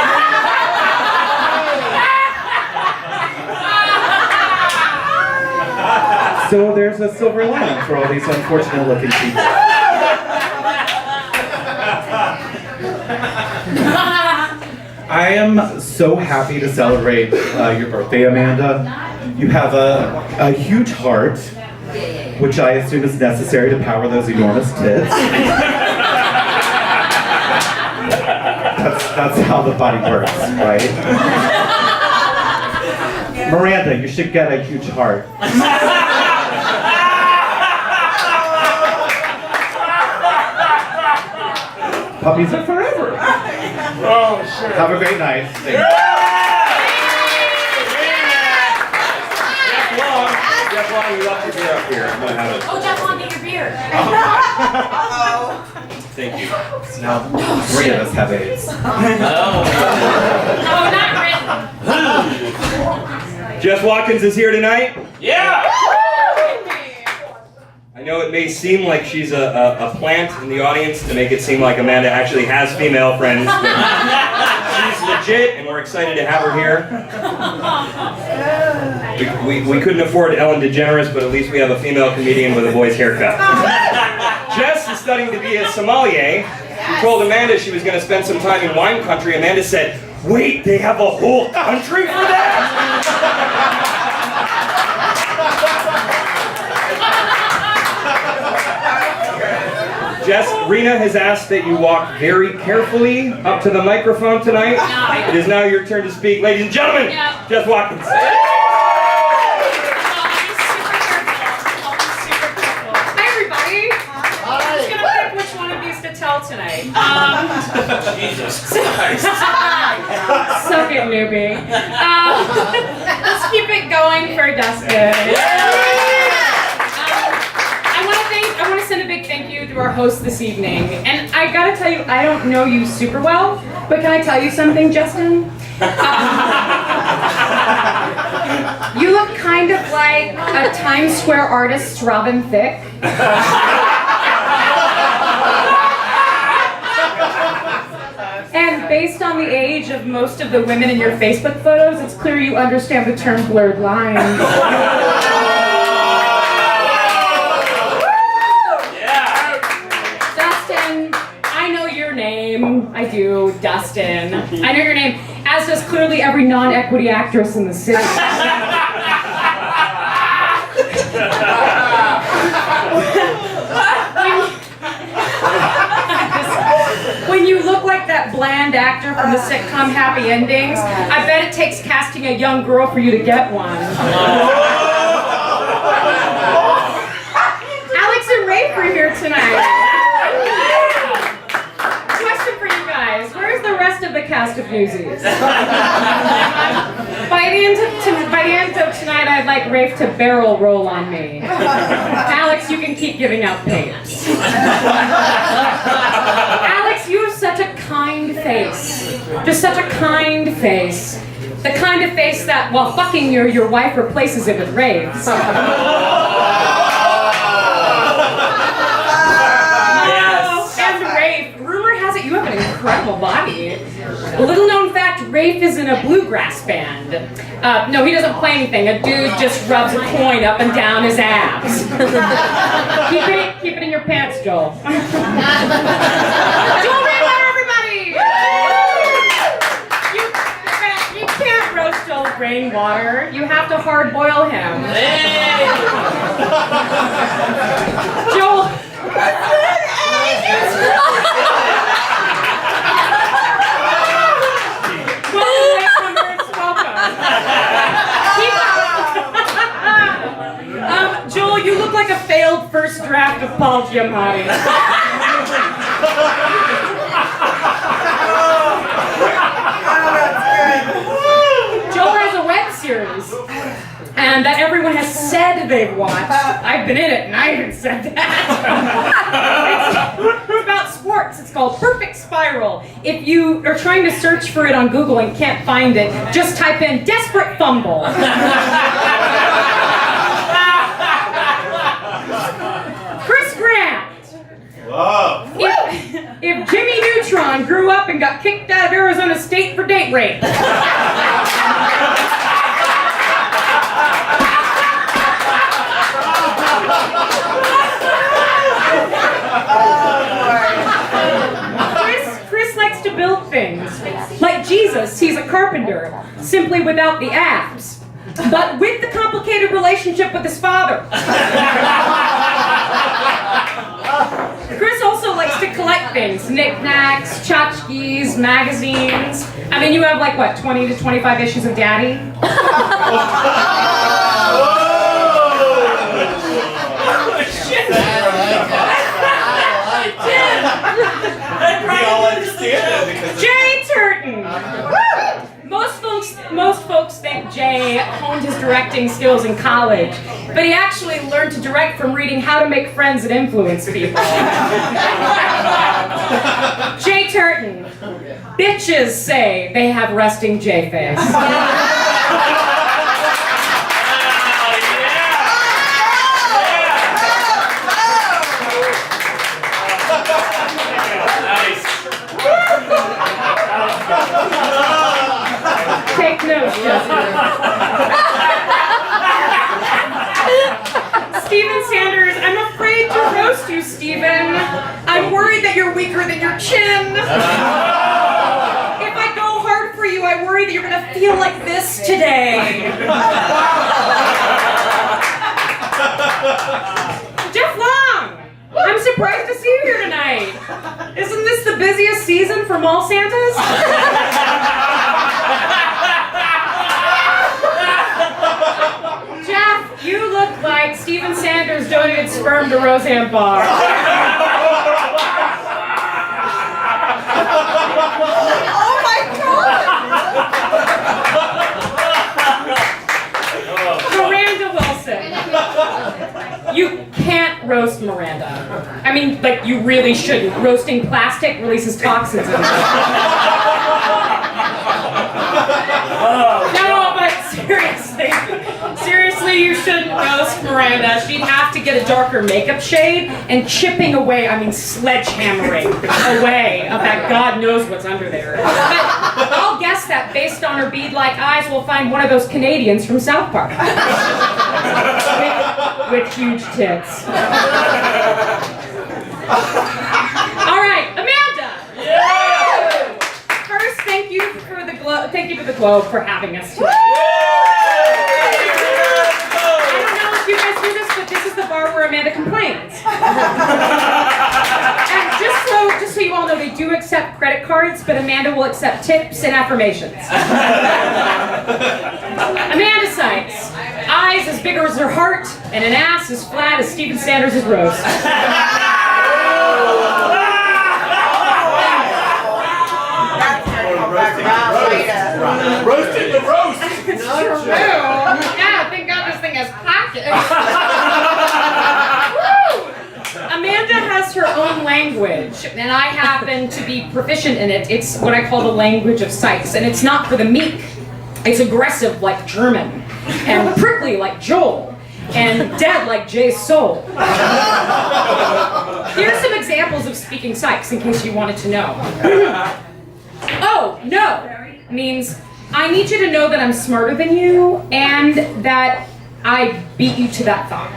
So there's a silver lining for all these unfortunate looking people. I am so happy to celebrate your birthday, Amanda. You have a huge heart, which I assume is necessary to power those enormous tits. That's how the body works, right? Miranda, you should get a huge heart. Puppies are forever. Oh, sure. Have a great night. Thank you. Jeff Long, you left your beer up here. I'm gonna have it. Oh, Jeff, want to get your beer? Thank you. Now, three of us have AIDS. No, not written. Jeff Watkins is here tonight. Yeah! I know it may seem like she's a plant in the audience to make it seem like Amanda actually has female friends, but she's legit and we're excited to have her here. We couldn't afford Ellen DeGeneres, but at least we have a female comedian with a boy's haircut. Jess is studying to be a sommelier. She told Amanda she was going to spend some time in wine country. Amanda said, "Wait, they have a whole country for that?" Jess, Rena has asked that you walk very carefully up to the microphone tonight. It is now your turn to speak. Ladies and gentlemen, Jess Watkins. Tonight. Jesus Christ. Suck it, newbie. Let's keep it going for Dustin. I want to send a big thank you to our host this evening. And I gotta tell you, I don't know you super well, but can I tell you something, Justin? You look kind of like a Times Square artist, Robin Thicke. on the age of most of the women in your Facebook photos, it's clear you understand the term blurred lines. Dustin, I know your name. I do, Dustin. I know your name, as does clearly every non-equity actress in the city. When you look like that bland actor from the sitcom Happy Endings, I bet it takes casting a young girl for you to get one. Alex and Rafe are here tonight. Question for you guys. Where's the rest of the cast of Newsies? By the end of tonight, I'd like Rafe to barrel roll on me. Alex, you can keep giving out papes. Alex, you have such a kind face. Just such a kind face. The kind of face that, while fucking your wife replaces it with raves. And Rafe, rumor has it you have an incredible body. A little known fact, Rafe is in a bluegrass band. No, he doesn't play anything. A dude just rubs a coin up and down his abs. keep it in your pants, Joel. Joel Rainwater, everybody! You can't roast Joel Rainwater. You have to hard boil him. Joel. Joel, you look like a failed first draft of Paul Giamatti. Joel has a web series, and that everyone has said they've watched. I've been in it, and I even said that. It's about sports. It's called Perfect Spiral. If you are trying to search for it on Google and can't find it, just type in Desperate Fumble. Chris Grant. Whoa. If Jimmy Neutron grew up and got kicked out of Arizona State for date rape. Chris likes to build things. Like Jesus, he's a carpenter, simply without the abs, but with the complicated relationship with his father. Chris also likes to collect things, knickknacks, tchotchkes, magazines. I mean, you have like, what, 20 to 25 issues of Daddy? We all understand that because Jay Turton! Most folks think Jay honed his directing skills in college, but he actually learned to direct from reading How to Make Friends and Influence People. Jay Turton. Bitches say they have resting J face. Take notes, Justin. Steven Sanders, I'm afraid to roast you, Steven. I'm worried that you're weaker than your chin. If I go hard for you, I worry that you're gonna feel like this today. Jeff Long! I'm surprised to see you here tonight. Isn't this the busiest season for mall Santas? Jeff, you look like Steven Sanders donated sperm to Roseanne Barr. Oh my God! Miranda Wilson. You can't roast Miranda. I mean, like, you really shouldn't. Roasting plastic releases toxins in it. No, but seriously, you shouldn't roast Miranda. She'd have to get a darker makeup shade and chipping away, I mean sledgehammering away of that God knows what's under there. But I'll guess that based on her bead-like eyes, we'll find one of those Canadians from South Park. with huge tits. All right, Amanda. Yeah. First, thank you for the Globe for having us today. I don't know if you guys do this, but this is the bar where Amanda complains. And just so you all know, they do accept credit cards, but Amanda will accept tips and affirmations. Amanda Sykes. Eyes as big as her heart, and an ass as flat as Stephen Sanders' roast. Roasted the roast! It's true. Yeah, thank God this thing has pockets. Amanda has her own language, and I happen to be proficient in it. It's what I call the language of Sykes, and it's not for the meek. It's aggressive like German, and prickly like Joel, and dead like Jay's soul. Here's some examples of speaking Sykes, in case you wanted to know. Oh, no, means I need you to know that I'm smarter than you, and that I beat you to that thought.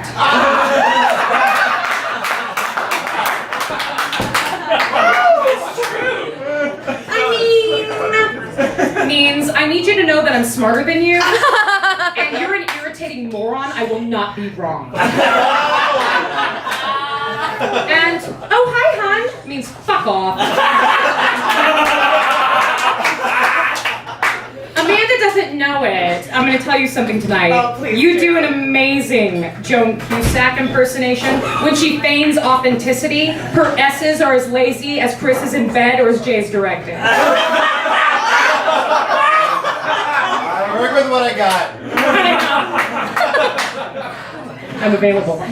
Means I need you to know that I'm smarter than you, and you're an irritating moron. I will not be wrong. And oh hi hon means fuck off. Amanda doesn't know it. I'm going to tell you something tonight. Oh, please you do. do an amazing Joan Cusack impersonation. When she feigns authenticity, her S's are as lazy as Chris is in bed or as Jay's directing. I work with what I got. I'm available.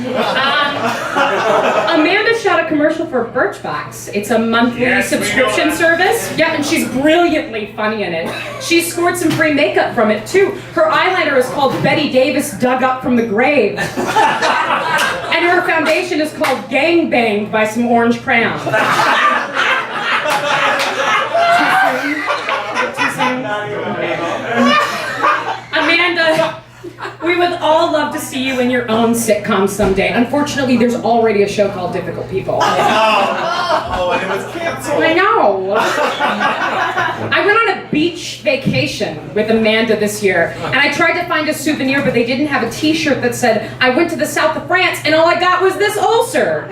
Amanda shot a commercial for Birchbox. It's a monthly subscription service. Yeah, and she's brilliantly funny in it. She scored some free makeup from it too. Her eyeliner is called Betty Davis Dug Up from the Grave. And her foundation is called Gang Banged by some orange crayons. Amanda, we would all love to see you in your own sitcom someday. Unfortunately, there's already a show called Difficult People. Oh, and it was canceled. I know. I went on a beach vacation with Amanda this year, and I tried to find a souvenir, but they didn't have a t-shirt that said, I went to the south of France, and all I got was this ulcer.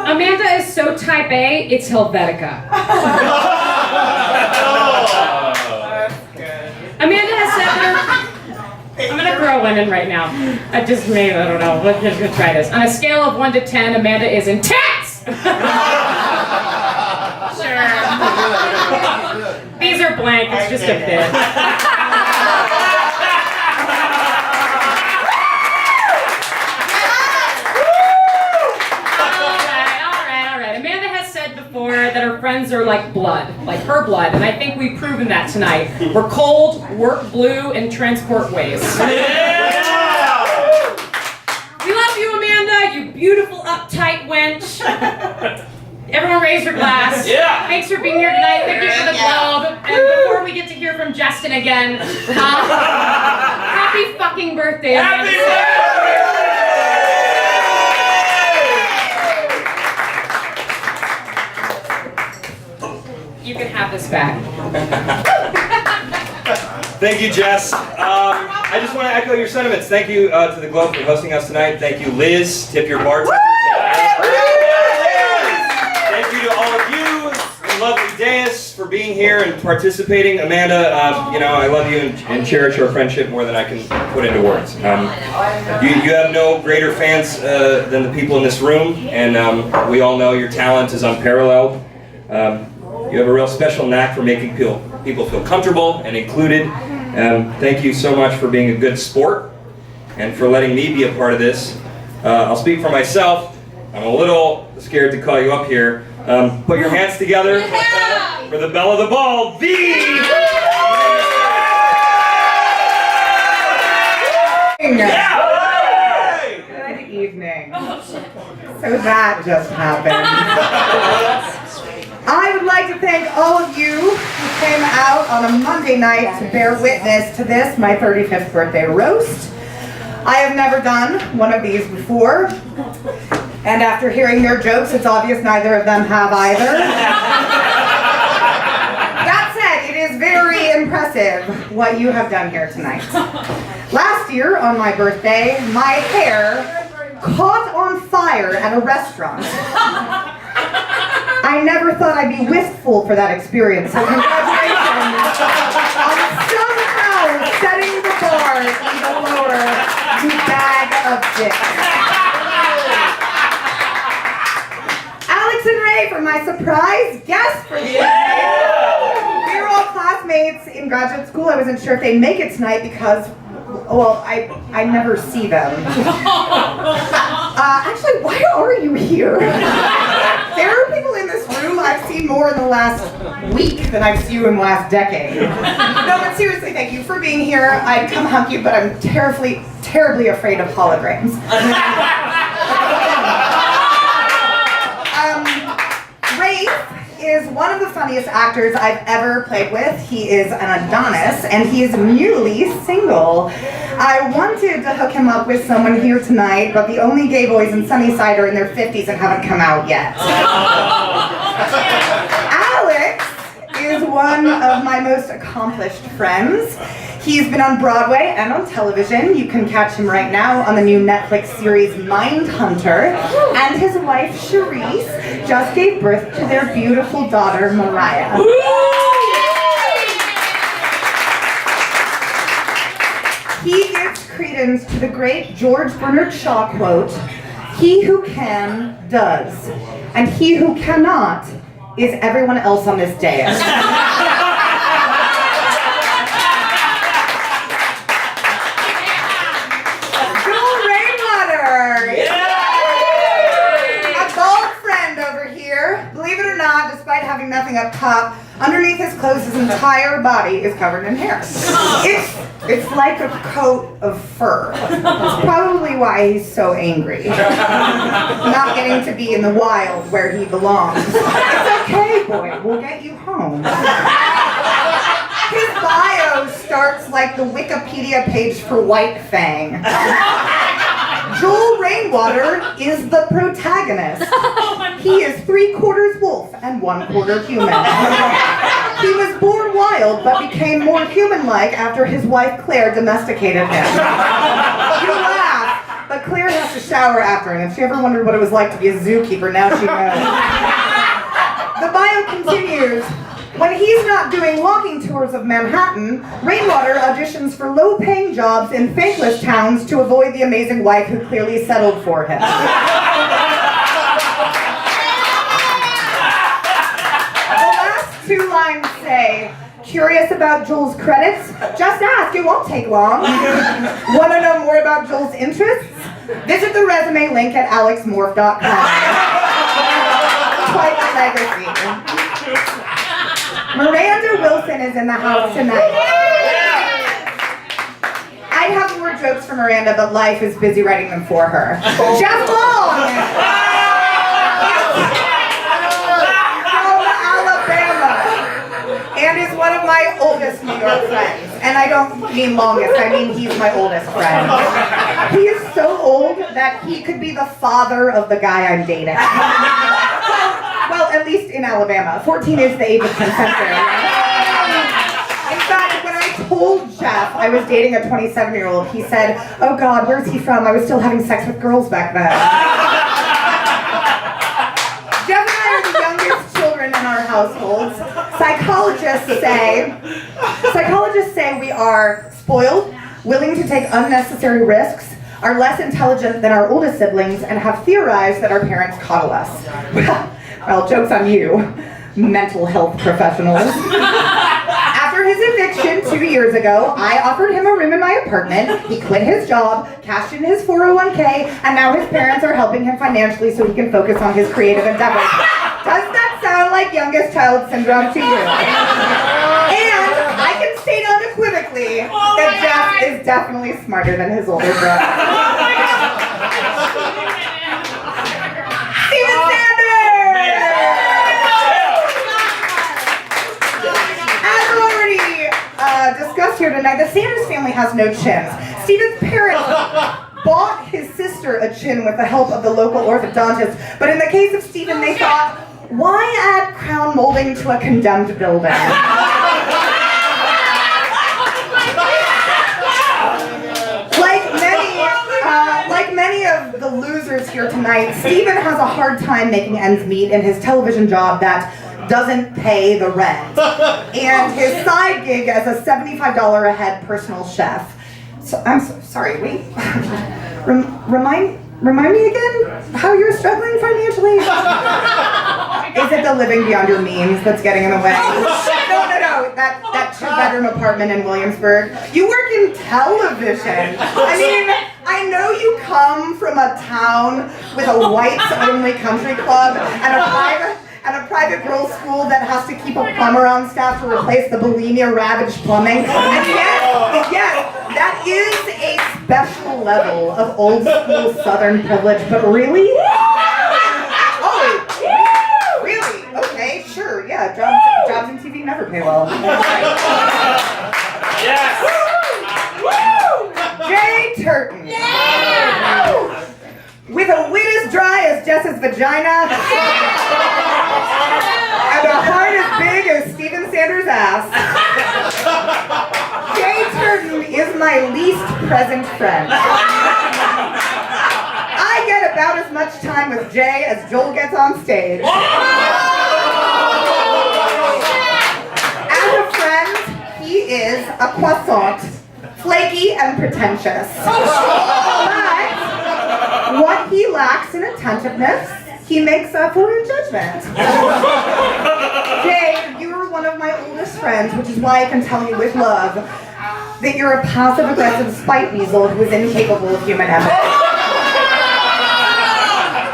Amanda is so type A, it's Helvetica. Amanda has said that I'm gonna throw one in right now. I don't know. Let's just try this. On a scale of 1 to 10, Amanda is intense! Sure. These are blank, it's just a bit. That her friends are like blood, like her blood, and I think we've proven that tonight. We're cold, work blue, and transport waste. Yeah! We love you, Amanda, you beautiful, uptight wench. Everyone raise your glass. Yeah! Thanks for being here tonight. Thank you for the Globe. And before we get to hear from Justin again, happy fucking birthday, Amanda. Happy birthday! You can have this back. Thank you, Jess. I just want to echo your sentiments. Thank you to the Globe for hosting us tonight. Thank you, Liz. Tip your bartender. Thank you to all of you, and lovely Deus, for being here and participating. Amanda, I love you and cherish our friendship more than I can put into words. You have no greater fans than the people in this room, and we all know your talent is unparalleled. You have a real special knack for making people feel comfortable and included. Thank you so much for being a good sport and for letting me be a part of this. I'll speak for myself. I'm a little scared to call you up here. Put your hands together for the belle of the ball, the Good evening. So that just happened. I would like to thank all of you who came out on a Monday night to bear witness to this, my 35th birthday roast. I have never done one of these before, and after hearing their jokes, it's obvious neither of them have either. That said, it is very impressive what you have done here tonight. Last year, on my birthday, my hair caught on fire at a restaurant. I never thought I'd be wistful for that experience, so congratulations on somehow setting the bar even lower to bag of dicks. Alex and Ray for my surprise guests for the evening. We were all classmates in graduate school. I wasn't sure if they'd make it tonight because, well, I never see them. Actually, why are you here? There are people in this room I've seen more in the last week than I've seen you in the last decade. No, but seriously, thank you for being here. I'd come hug you, but I'm terribly afraid of holograms. Rafe is one of the funniest actors I've ever played with. He is an Adonis, and he is newly single. I wanted to hook him up with someone here tonight, but the only gay boys in Sunnyside are in their 50s and haven't come out yet. Alex is one of my most accomplished friends. He's been on Broadway and on television. You can catch him right now on the new Netflix series Mindhunter. And his wife, Charisse, just gave birth to their beautiful daughter, Mariah. He gives credence to the great George Bernard Shaw quote, "He who can, does. And he who cannot is everyone else on this dais." Despite having nothing up top, underneath his clothes, his entire body is covered in hair. It's like a coat of fur. It's probably why he's so angry. Not getting to be in the wild where he belongs. It's okay, boy. We'll get you home. His bio starts like the Wikipedia page for White Fang. Joel Rainwater is the protagonist. He is 3/4 wolf and 1/4 human. He was born wild, but became more human-like after his wife Claire domesticated him. You laugh, but Claire has to shower after him. If she ever wondered what it was like to be a zookeeper, now she knows. The bio continues. When he's not doing walking tours of Manhattan, Rainwater auditions for low-paying jobs in thankless towns to avoid the amazing wife who clearly settled for him. The last two lines say, "Curious about Joel's credits? Just ask, it won't take long. Want to know more about Joel's interests? Visit the resume link at alexmorph.com. Quite the legacy. Miranda Wilson is in the house tonight. I'd have more jokes for Miranda, but life is busy writing them for her. Jeff Long! From Alabama. And is one of my oldest New York friends. And I don't mean longest, I mean he's my oldest friend. He is so old that he could be the father of the guy I'm dating. Well, at least in Alabama. 14 is the age of consent there. In fact, when I told Jeff I was dating a 27-year-old, he said, "Oh God, where's he from? I was still having sex with girls back then." Jeff and I are the youngest children in our households. Psychologists say we are spoiled, willing to take unnecessary risks, are less intelligent than our oldest siblings, and have theorized that our parents coddle us. Well, joke's on you, mental health professionals. After his eviction 2 years ago, I offered him a room in my apartment. He quit his job, cashed in his 401k, and now his parents are helping him financially so he can focus on his creative endeavors. Does that sound like youngest child syndrome to you? And I can state unequivocally quietly that Jeff is definitely smarter than his older brother. Steven Sanders! As already discussed here tonight, the Sanders family has no chins. Steven's parents bought his sister a chin with the help of the local orthodontist, but in the case of Steven, they thought, why add crown molding to a condemned building? Like many of the losers here tonight, Steven has a hard time making ends meet in his television job that doesn't pay the rent, and his side gig as a $75 a head personal chef. So, I'm so sorry, wait. Remind me again how you're struggling financially? Is it the living beyond your means that's getting in the way? No, that two-bedroom apartment in Williamsburg. You work in television. I mean, I know you come from a town with a whites-only country club and a private girls' school that has to keep a plumber on staff to replace the bulimia-ravaged plumbing. And yes, that is a special level of old-school Southern privilege, but really? Oh, really? Okay, sure, yeah, jobs in TV never pay well. Yes! Jay Turton. Yeah! With a wit as dry as Jess's vagina, and a heart as big as Steven Sanders' ass, Jay Turton is my least present friend. I get about as much time with Jay as Joel gets on stage. As a friend, he is a croissant, flaky and pretentious. But what he lacks in attentiveness, he makes up for in judgment. Jay, you are one of my oldest friends, which is why I can tell you with love that you're a passive-aggressive spite weasel who is incapable of human empathy.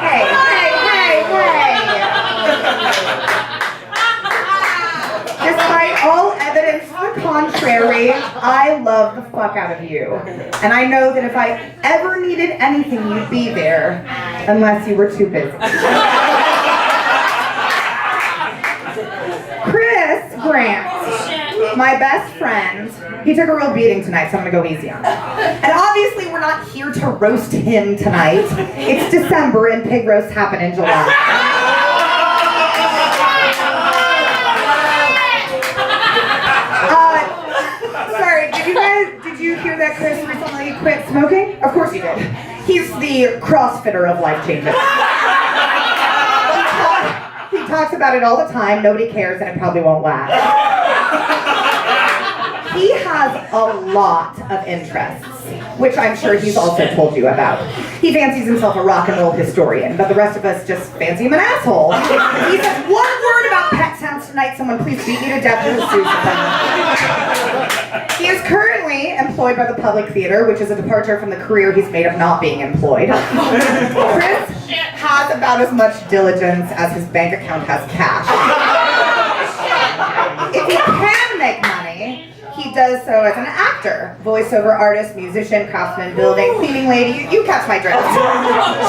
Hey. Despite all evidence to the contrary, I love the fuck out of you. And I know that if I ever needed anything, you'd be there, unless you were too busy. Chris Grant, my best friend, he took a real beating tonight, so I'm gonna go easy on him. And obviously we're not here to roast him tonight. It's December and pig roasts happen in July. Sorry, did you hear that Chris recently quit smoking? Of course he did. He's the CrossFitter of life changes. He talks about it all the time, nobody cares, and it probably won't last. He has a lot of interests, which I'm sure he's also told you about. He fancies himself a rock and roll historian, but the rest of us just fancy him an asshole. He says one word about pet sounds tonight, someone please beat me to death with a Susan. He is currently employed by the Public Theater, which is a departure from the career he's made of not being employed. Chris has about as much diligence as his bank account has cash. If he can make money, he does so as an actor, voiceover artist, musician, craftsman, building, cleaning lady, you catch my drift.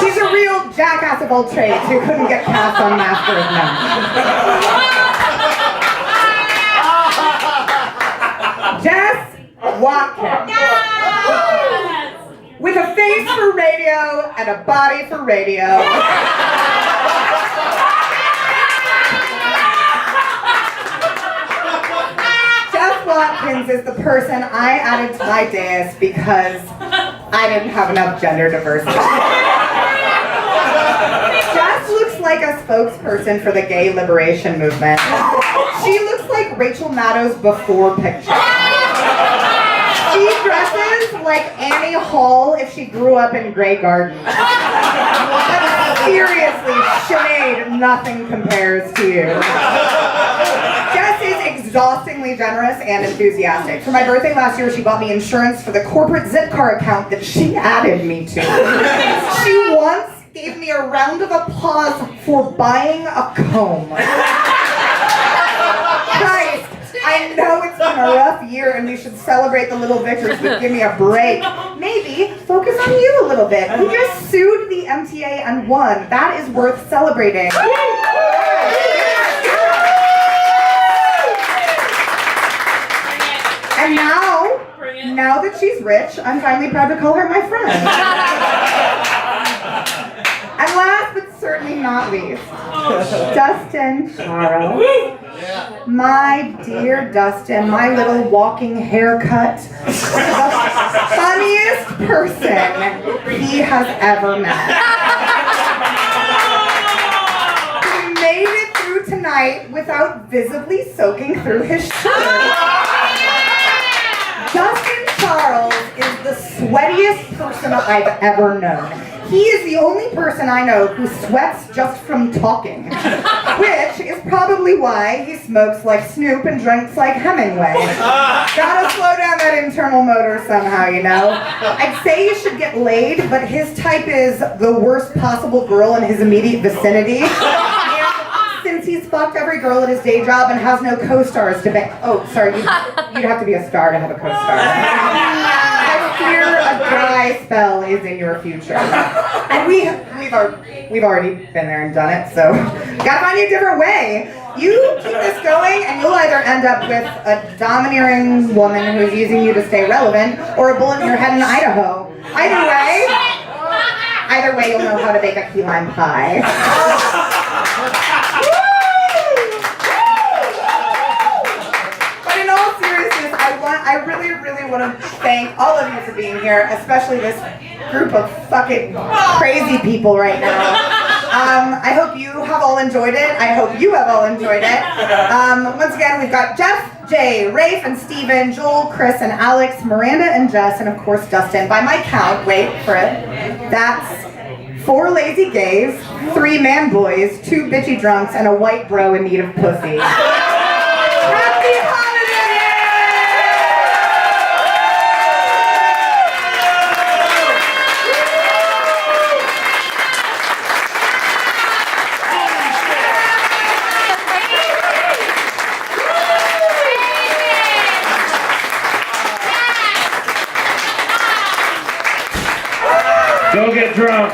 She's a real jackass of all trades who couldn't get cast on Master of None. Jess Watkins. With a face for radio and a body for radio. Jeff Watkins is the person I added to my dais because I didn't have enough gender diversity. Jess looks like a spokesperson for the gay liberation movement. She looks like Rachel Maddow's before picture. She dresses like Annie Hall if she grew up in Grey Gardens. But seriously, Sinead, nothing compares to you. Jess is exhaustingly generous and enthusiastic. For my birthday last year, she bought me insurance for the corporate Zipcar account that she added me to. She once gave me a round of applause for buying a comb. Christ, I know it's been a rough year and we should celebrate the little victories, but give me a break. Maybe focus on you a little bit. You just sued the MTA and won. That is worth celebrating. And now that she's rich, I'm finally proud to call her my friend. And last but certainly not least, Dustin Charles. My dear Dustin, my little walking haircut, the funniest person he has ever met. He made it through tonight without visibly soaking through his shirt. Dustin Charles is the sweatiest person I've ever known. He is the only person I know who sweats just from talking, which is probably why he smokes like Snoop and drinks like Hemingway. Gotta slow down that internal motor somehow, you know? I'd say you should get laid, but his type is the worst possible girl in his immediate vicinity. And since he's fucked every girl at his day job and has no co-stars to bang. Oh, sorry, you'd have to be a star to have a co-star. I fear a dry spell is in your future. And we've already been there and done it, so gotta find you a different way. You keep this going and you'll either end up with a domineering woman who's using you to stay relevant or a bullet in your head in Idaho. Either way you'll know how to bake a key lime pie. But in all seriousness, I really want to thank all of you for being here, especially this group of fucking crazy people right now. I hope you have all enjoyed it. I hope you have all enjoyed it. Once again, we've got Jeff, Jay, Rafe, and Steven, Joel, Chris, and Alex, Miranda, and Jess, and of course Dustin. By my count, wait for it, that's 4 lazy gays, 3 man boys, 2 bitchy drunks, and a white bro in need of pussy. Happy holidays! Go get drunk.